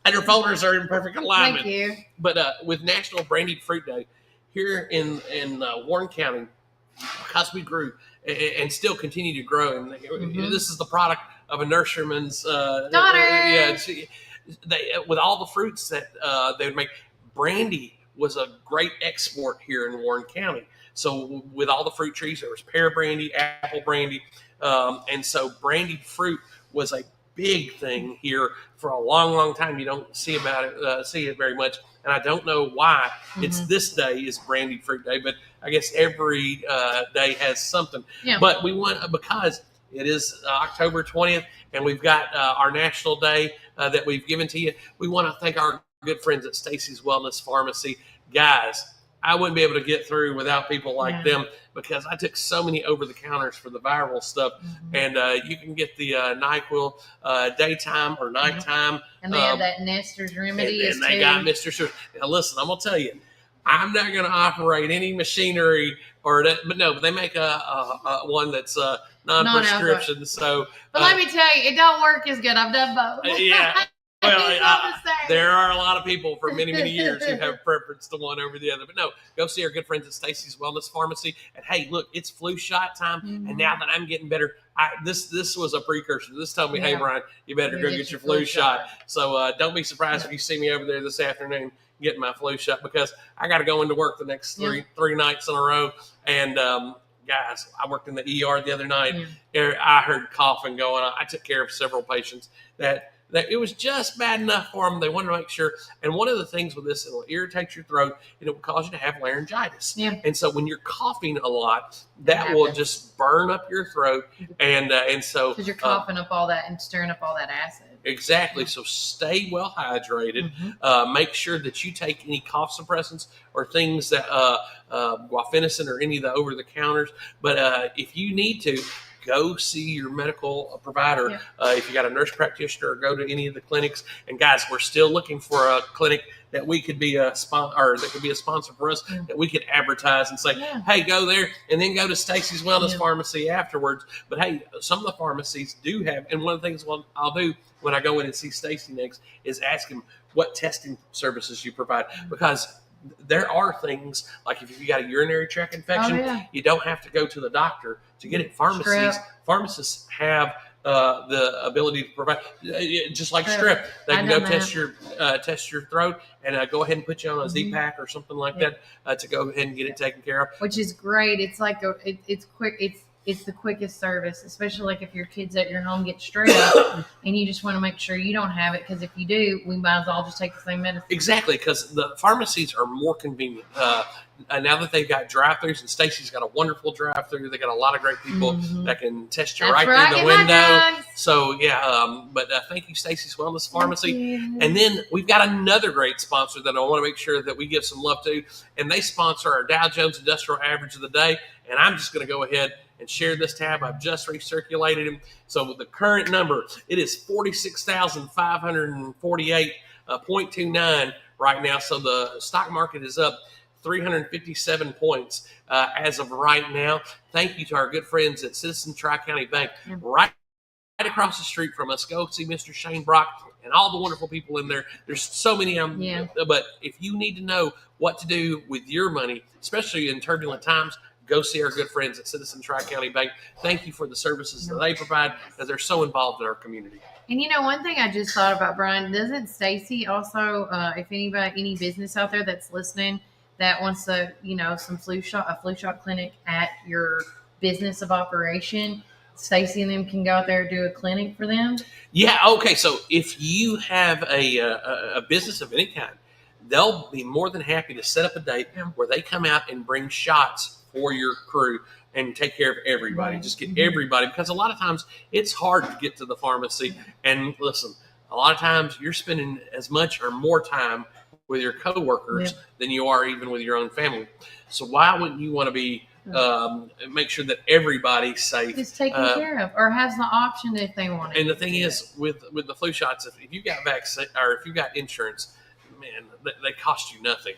And her folders are in perfect alignment. Thank you. But with National Brandied Fruit Day, here in Warren County, because we grew and still continue to grow, and this is the product of a nurseryman's daughter. With all the fruits that they would make, brandy was a great export here in Warren County. So with all the fruit trees, there was pear brandy, apple brandy, and so brandied fruit was a big thing here for a long, long time. You don't see it very much, and I don't know why it's this day is Brandied Fruit Day, but I guess every day has something. Yeah. But we want, because it is October 20th, and we've got our National Day that we've given to you. We want to thank our good friends at Stacy's Wellness Pharmacy. Guys, I wouldn't be able to get through without people like them, because I took so many over-the-counters for the viral stuff. And you can get the NyQuil daytime or nighttime. And they have that Nestor's Remedy. And they got Mr. Sure. Now, listen, I'm going to tell you, I'm not going to operate any machinery but they make a one that's non-prescription. So, but let me tell you, it don't work as good. I've done both. Yeah. Well, there are a lot of people for many, many years who have preference to one over the other. But no, go see our good friends at Stacy's Wellness Pharmacy. And hey, look, it's flu shot time. And now that I'm getting better, this was a precursor. This told me, hey, Brian, you better go get your flu shot. So don't be surprised if you see me over there this afternoon getting my flu shot, because I got to go into work the next three nights in a row. And guys, I worked in the ER the other night. I heard coughing going on. I took care of several patients that it was just bad enough for them. They wanted to make sure. And one of the things with this, it'll irritate your throat and it will cause you to have laryngitis. Yeah. And so when you're coughing a lot, that will just burn up your throat. And so because you're coughing up all that and stirring up all that acid. Exactly. So stay well hydrated. Make sure that you take any cough suppressants or things that guaifenesin or any of the over the counters. But if you need to, go see your medical provider. If you got a nurse practitioner, or go to any of the clinics. And guys, we're still looking for a clinic that we could be a sponsor, or that could be a sponsor for us, that we could advertise and say, hey, go there, and then go to Stacy's Wellness Pharmacy afterwards. But hey, some of the pharmacies do have, and one of the things I'll do when I go in and see Stacy next is ask him what testing services you provide, because there are things like if you got a urinary tract infection, you don't have to go to the doctor to get it. Pharmacists have the ability to provide, just like strep. They can go test your throat and go ahead and put you on a Z-Pack or something like that to go ahead and get it taken care of. Which is great. It's like it's quick. It's the quickest service, especially like if your kids at your home get strep up and you just want to make sure you don't have it, because if you do, we might as well just take the same medicine. Exactly, because the pharmacies are more convenient. Now that they've got drive-thrus, and Stacy's got a wonderful drive-thru, they got a lot of great people that can test you right through the window. So but thank you, Stacy's Wellness Pharmacy. And then we've got another great sponsor that I want to make sure that we give some love to, and they sponsor our Dow Jones Industrial Average of the day. And I'm just going to go ahead and share this tab. I've just recirculated them. So with the current number, it is 46,548.29 right now. So the stock market is up 357 points as of right now. Thank you to our good friends at Citizen Tri-County Bank, right across the street from us. Go see Mr. Shane Brock and all the wonderful people in there. There's so many of them. But if you need to know what to do with your money, especially in turbulent times, go see our good friends at Citizen Tri-County Bank. Thank you for the services that they provide, because they're so involved in our community. And one thing I just thought about, Brian, doesn't Stacy also, if any business out there that's listening that wants to, a flu shot clinic at your business of operation, Stacy and them can go out there and do a clinic for them? Yeah, okay. So if you have a business of any kind, they'll be more than happy to set up a date where they come out and bring shots for your crew and take care of everybody. Just get everybody, because a lot of times it's hard to get to the pharmacy. And listen, a lot of times you're spending as much or more time with your coworkers than you are even with your own family. So why wouldn't you want to be make sure that everybody's safe, is taken care of, or has the option if they want it? And the thing is, with the flu shots, if you got vaccine or if you got insurance, man, they cost you nothing.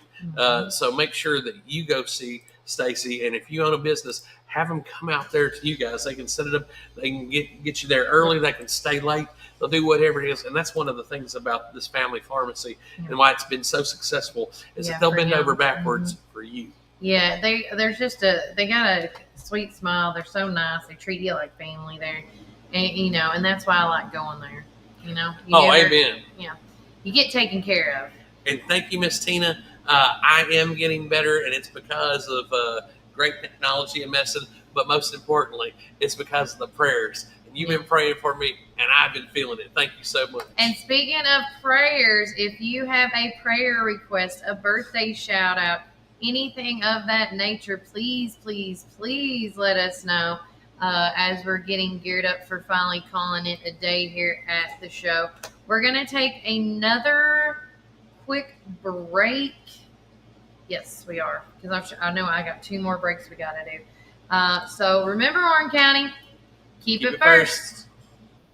So make sure that you go see Stacy, and if you own a business, have them come out there to you guys. They can set it up. They can get you there early. They can stay late. They'll do whatever it is. And that's one of the things about this family pharmacy and why it's been so successful is that they'll bend over backwards for you. Yeah, they got a sweet smile. They're so nice. They treat you like family there, and and that's why I like going there. Amen. Yeah, you get taken care of. And thank you, Miss Tina. I am getting better, and it's because of great technology and medicine. But most importantly, it's because of the prayers. And you've been praying for me, and I've been feeling it. Thank you so much. And speaking of prayers, if you have a prayer request, a birthday shout out, anything of that nature, please, please, please let us know as we're getting geared up for finally calling it a day here at the show. We're going to take another quick break. Yes, we are, because I know I got 2 more breaks we got to do. So remember, Warren County, keep it first.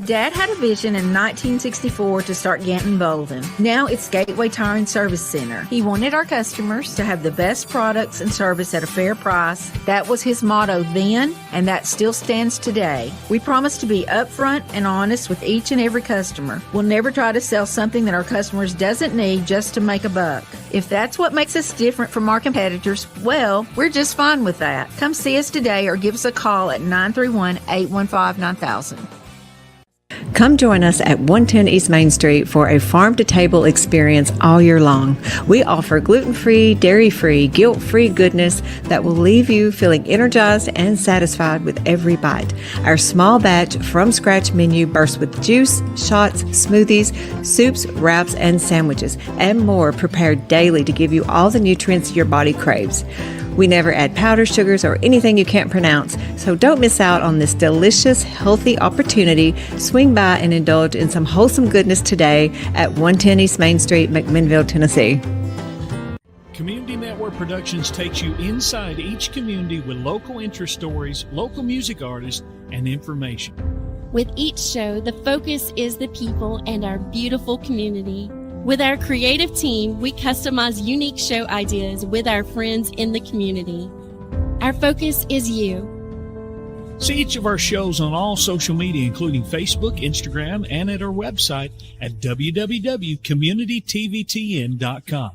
Dad had a vision in 1964 to start Ganton Bolden. Now it's Gateway Tire and Service Center. He wanted our customers to have the best products and service at a fair price. That was his motto then, and that still stands today. We promise to be upfront and honest with each and every customer. We'll never try to sell something that our customers doesn't need just to make a buck. If that's what makes us different from our competitors, well, we're just fine with that. Come see us today or give us a call at 931-815-9000. Come join us at 110 East Main Street for a farm-to-table experience all year long. We offer gluten-free, dairy-free, guilt-free goodness that will leave you feeling energized and satisfied with every bite. Our small batch from-scratch menu bursts with juice, shots, smoothies, soups, wraps, and sandwiches, and more prepared daily to give you all the nutrients your body craves. We never add powder, sugars, or anything you can't pronounce, so don't miss out on this delicious, healthy opportunity. Swing by and indulge in some wholesome goodness today at 110 East Main Street, McMinnville, Tennessee. Community Network Productions takes you inside each community with local interest stories, local music artists, and information. With each show, the focus is the people and our beautiful community. With our creative team, we customize unique show ideas with our friends in the community. Our focus is you. See each of our shows on all social media, including Facebook, Instagram, and at our website at www.communitytvtn.com.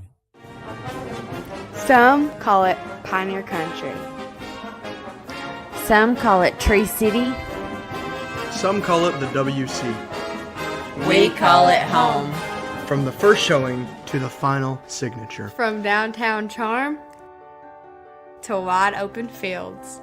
Some call it Pioneer Country. Some call it Tree City. Some call it the WC. We call it home. From the first showing to the final signature. From downtown charm to wide open fields.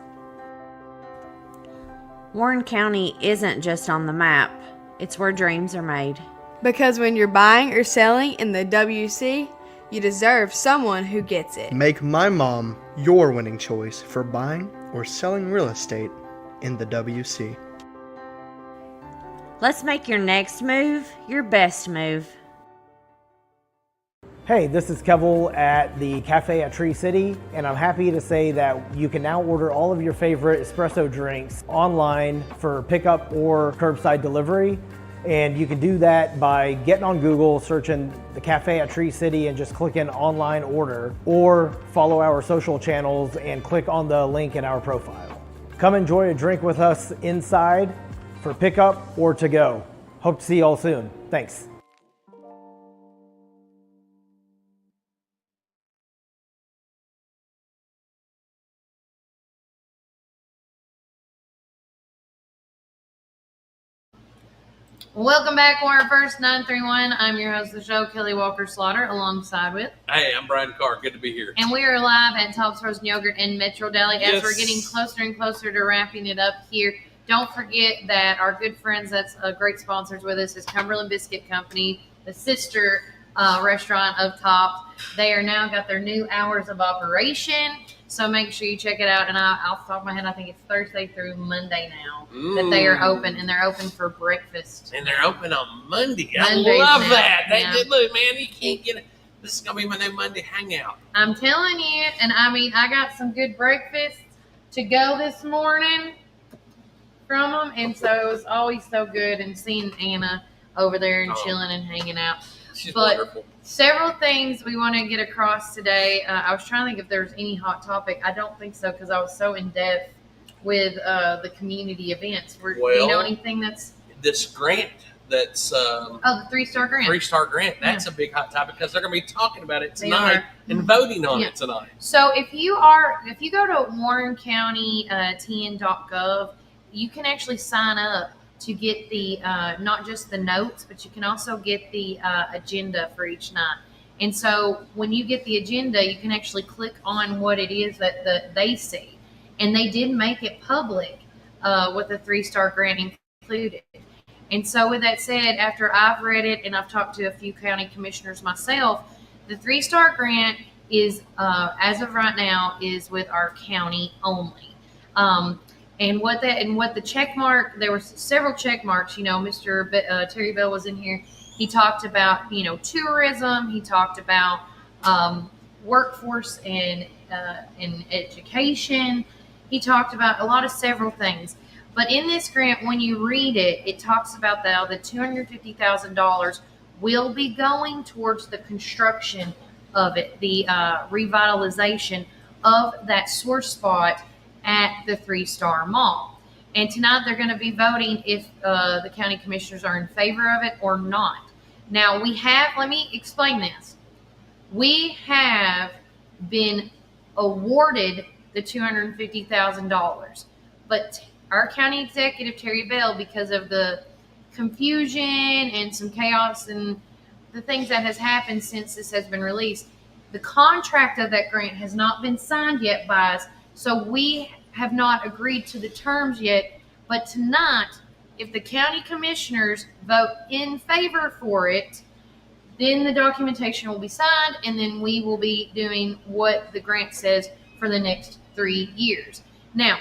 Warren County isn't just on the map, it's where dreams are made. Because when you're buying or selling in the WC, you deserve someone who gets it. Make my mom your winning choice for buying or selling real estate in the WC. Let's make your next move your best move. Hey, this is Kevel at the Cafe at Tree City, and I'm happy to say that you can now order all of your favorite espresso drinks online for pickup or curbside delivery. And you can do that by getting on Google, searching the Cafe at Tree City and just clicking online order, or follow our social channels and click on the link in our profile. Come enjoy a drink with us inside for pickup or to go. Hope to see you all soon. Thanks. Welcome back, Warren First 931. I'm your host of the show, Kelly Walker Slaughter, alongside with. Hey, I'm Brian Carr. Good to be here. And we are live at Tops Frozen Yogurt in Metro Deli as Yes. we're getting closer and closer to wrapping it up here. Don't forget that our good friends, that's great sponsors with us, is Cumberland Biscuit Company, the sister restaurant of Tops. They are now got their new hours of operation, so make sure you check it out. And off the top of my head, I think it's Thursday through Monday now that they are open, and they're open for breakfast. And they're open on Monday. Mondays I love now. that. Yeah. Look, man, you can't get it. This is going to be my new Monday hangout. I'm telling you, and I mean, I got some good breakfast to go this morning from them, and so it was always so good, and seeing Anna over there and chilling and hanging out. She's But wonderful. several things we want to get across today. I was trying to think if there was any hot topic. I don't think so, because I was so in depth with the community events. Do you know anything that's this grant that's the 3-star grant? 3-star grant. That's a big hot topic because they're going to be talking about it tonight and voting on it tonight. So if you go to warrencounty.tn.gov, you can actually sign up to get the not just the notes, but you can also get the agenda for each night. And so when you get the agenda, you can actually click on what it is that they see. And they did make it public with the 3-star grant included. And so with that said, after I've read it and I've talked to a few county commissioners myself, the 3-star grant is, as of right now, is with our county only. And what the check mark, there were several check marks. You know, Mr. Terry Bell was in here. He talked about, tourism. He talked about workforce and education. He talked about a lot of several things. But in this grant, when you read it, it talks about the $250,000 will be going towards the construction of it, the revitalization of that sore spot at the 3-star mall. And tonight they're going to be voting if the county commissioners are in favor of it or not. Now let me explain this. We have been awarded the $250,000, but our county executive, Terry Bell, because of the confusion and some chaos and the things that has happened since this has been released, the contract of that grant has not been signed yet by us. So we have not agreed to the terms yet, but tonight, if the county commissioners vote in favor for it, then the documentation will be signed, and then we will be doing what the grant says for the next 3 years. Now,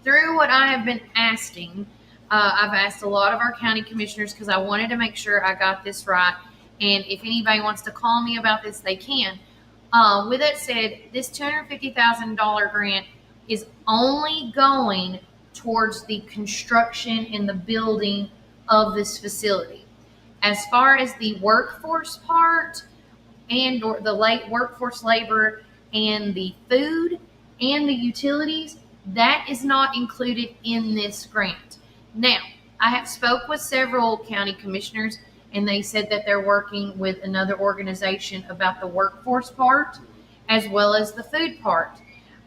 through what I have been asking, I've asked a lot of our county commissioners because I wanted to make sure I got this right, and if anybody wants to call me about this, they can. With that said, this $250,000 grant is only going towards the construction and the building of this facility. As far as the workforce part and or the workforce labor and the food and the utilities, that is not included in this grant. Now, I have spoke with several county commissioners, and they said that they're working with another organization about the workforce part as well as the food part.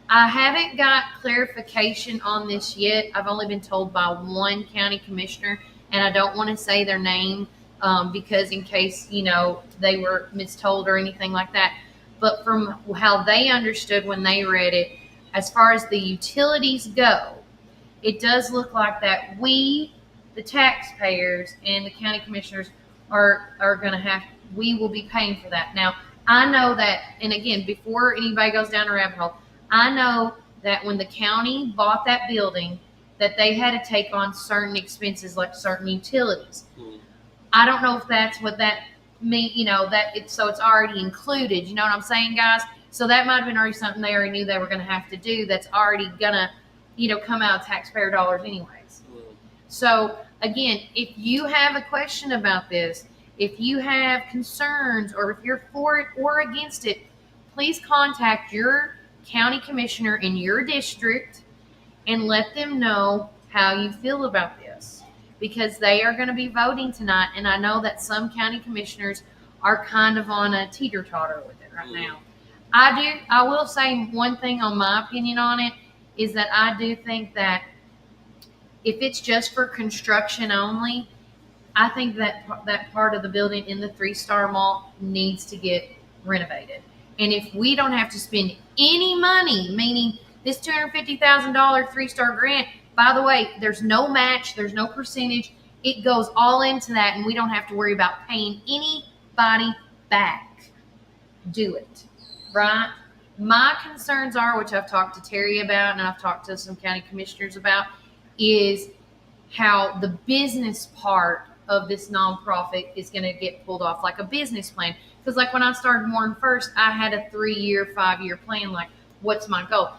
I haven't got clarification on this yet. I've only been told by one county commissioner, and I don't want to say their name because in case, they were mistold or anything like that. But from how they understood when they read it, as far as the utilities go, it does look like that we, the taxpayers and the county commissioners, are going to we will be paying for that. Now, I know that, and again, before anybody goes down a rabbit hole, I know that when the county bought that building, that they had to take on certain expenses like certain utilities. I don't know if that's what that it's already included. You know what I'm saying, guys? So that might have been already something they already knew they were going to have to do. That's already gonna, come out of taxpayer dollars anyways. So again, if you have a question about this, if you have concerns, or if you're for it or against it, please contact your county commissioner in your district and let them know how you feel about this, because they are going to be voting tonight. And I know that some county commissioners are kind of on a teeter-totter with it right now. I will say one thing on my opinion on it is that I do think that if it's just for construction only, I think that part of the building in the 3-star mall needs to get renovated. And if we don't have to spend any money, meaning this $250,000 3-star grant, by the way, there's no match, there's no percentage. It goes all into that, and we don't have to worry about paying anybody back. Do it, right? My concerns are, which I've talked to Terry about and I've talked to some county commissioners about, is how the business part of this nonprofit is going to get pulled off, like a business plan. Because like when I started Warren First, I had a 3-year, 5-year plan, like what's my goal.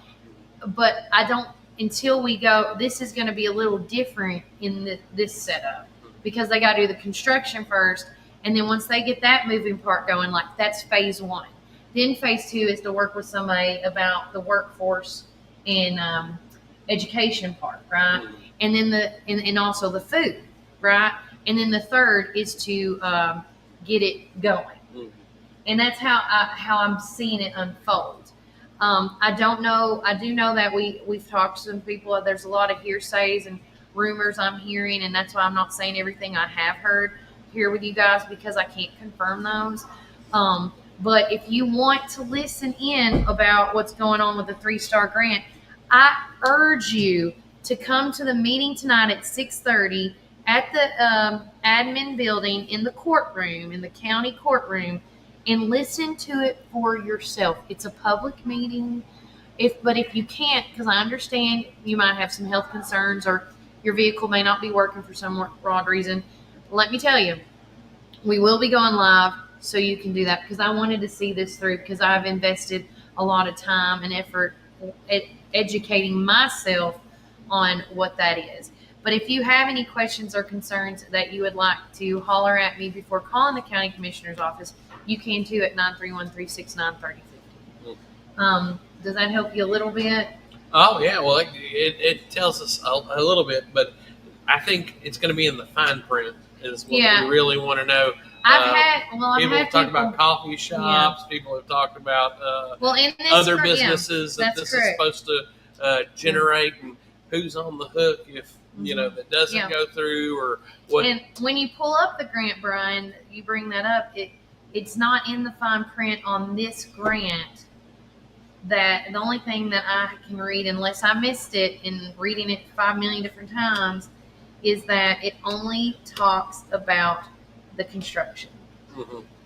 But I don't, until we go, this is going to be a little different in this setup, because they got to do the construction first. And then once they get that moving part going, like that's phase 1. Then phase 2 is to work with somebody about the workforce and education part, right? And then and also the food, right? And then the third is to get it going. And that's how I'm seeing it unfold. I don't know. I do know that we've talked to some people. There's a lot of hearsays and rumors I'm hearing, and that's why I'm not saying everything I have heard here with you guys, because I can't confirm those. But if you want to listen in about what's going on with the 3-star grant, I urge you to come to the meeting tonight at 6:30 at the admin building in the courtroom, in the county courtroom, and listen to it for yourself. It's a public meeting. But if you can't, because I understand you might have some health concerns or your vehicle may not be working for some odd reason, let me tell you, we will be going live so you can do that, because I wanted to see this through, because I've invested a lot of time and effort educating myself on what that is. But if you have any questions or concerns that you would like to holler at me before calling the county commissioner's office, you can too at 931-369-3050. Does that help you a little bit? Oh yeah, well it tells us a little bit, but I think it's going to be in the fine print is what we really want to know. People have talked about coffee shops. Yeah. People have talked about other businesses that this is supposed to generate, and who's on the hook if that doesn't go through, or what. And when you pull up the grant, Brian, you bring that up. It's not in the fine print on this grant. That the only thing that I can read, unless I missed it in reading it 5 million different times, is that it only talks about the construction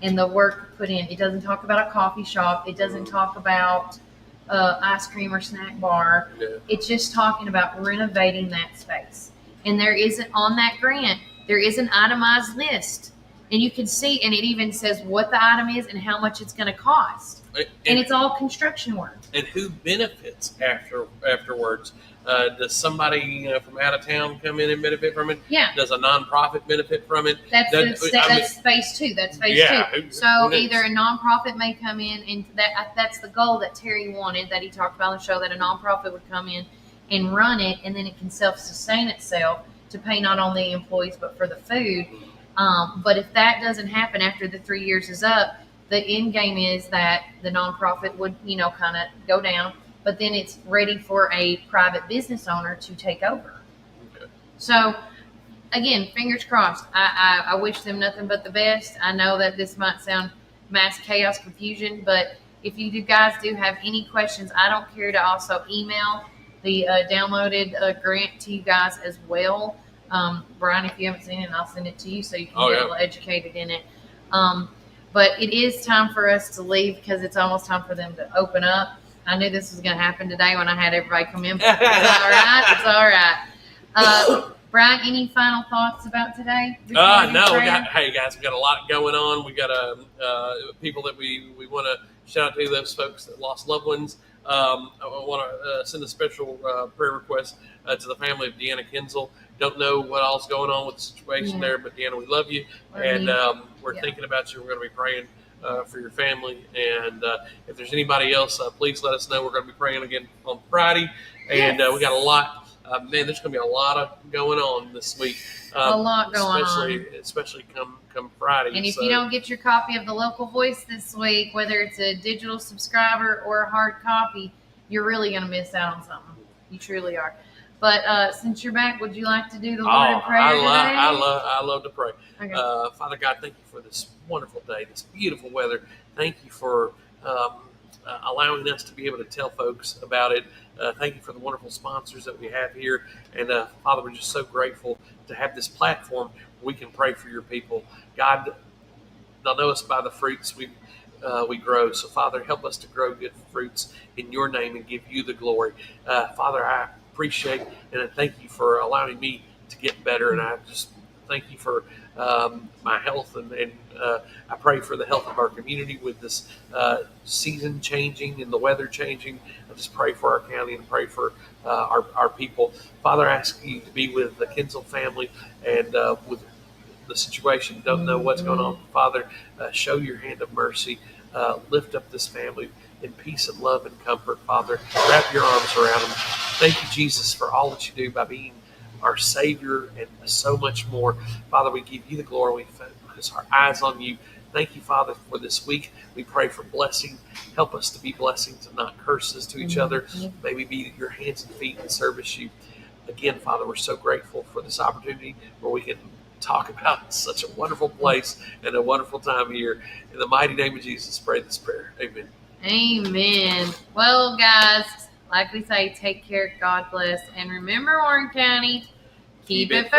and the work put in. It doesn't talk about a coffee shop. It doesn't talk about ice cream or snack bar. Yeah. It's just talking about renovating that space. And there isn't, on that grant, there is an itemized list. And you can see, and it even says what the item is and how much it's going to cost. And it's all construction work. And who benefits afterwards? Does somebody from out of town come in and benefit from it? Yeah. Does a nonprofit benefit from it? That's phase 2. That's phase 2. So either a nonprofit may come in, and that's the goal that Terry wanted, that he talked about on the show, that a nonprofit would come in and run it, and then it can self-sustain itself to pay not only the employees but for the food. But if that doesn't happen after the 3 years is up, the end game is that the nonprofit would, kind of go down, but then it's ready for a private business owner to take over. Okay. So, again, fingers crossed. I wish them nothing but the best. I know that this might sound mass chaos, confusion, but if you guys do have any questions, I don't care to also email the downloaded grant to you guys as well. Brian, if you haven't seen it, I'll send it to you so you can get a little educated in it. But it is time for us to leave, because it's almost time for them to open up. I knew this was going to happen today when I had everybody come in. It's all right. It's all right. Brian, any final thoughts about today? No. Hey guys, we got a lot going on. We got people that we want to shout out to, those folks that lost loved ones. I want to send a special prayer request to the family of Deanna Kinzel. Don't know what all's going on with the situation there, but Deanna, we love you, and we're thinking about you. We're going to be praying for your family, and if there's anybody else, please let us know. We're going to be praying again on Friday, and we got a lot. Man, there's going to be a lot of going on this week. A lot going on. Especially come Friday. And if you don't get your copy of the Local Voice this week, whether it's a digital subscriber or a hard copy, you're really going to miss out on something. You truly are. But since you're back, would you like to do the Lord in prayer today? I love to pray. Okay. Father God, thank you for this wonderful day, this beautiful weather. Thank you for allowing us to be able to tell folks about it. Thank you for the wonderful sponsors that we have here. And Father, we're just so grateful to have this platform where we can pray for your people. God, they'll know us by the fruits we grow. So, Father, help us to grow good fruits in your name and give you the glory. Father, I appreciate and I thank you for allowing me to get better. And I just thank you for my health. And I pray for the health of our community with this season changing and the weather changing. I just pray for our county and pray for our people. Father, I ask you to be with the Kinzel family and with the situation. Don't know what's going on. Father, show your hand of mercy. Lift up this family in peace and love and comfort. Father, wrap your arms around them. Thank you, Jesus, for all that you do by being our Savior and so much more. Father, we give you the glory. We focus our eyes on you. Thank you, Father, for this week. We pray for blessing. Help us to be blessings and not curses to each other. May we be your hands and feet and service you. Again, Father, we're so grateful for this opportunity where we can talk about such a wonderful place and a wonderful time here. In the mighty name of Jesus, pray this prayer. Amen. Amen. Well, guys, like we say, take care, God bless, and remember, Warren County, keep it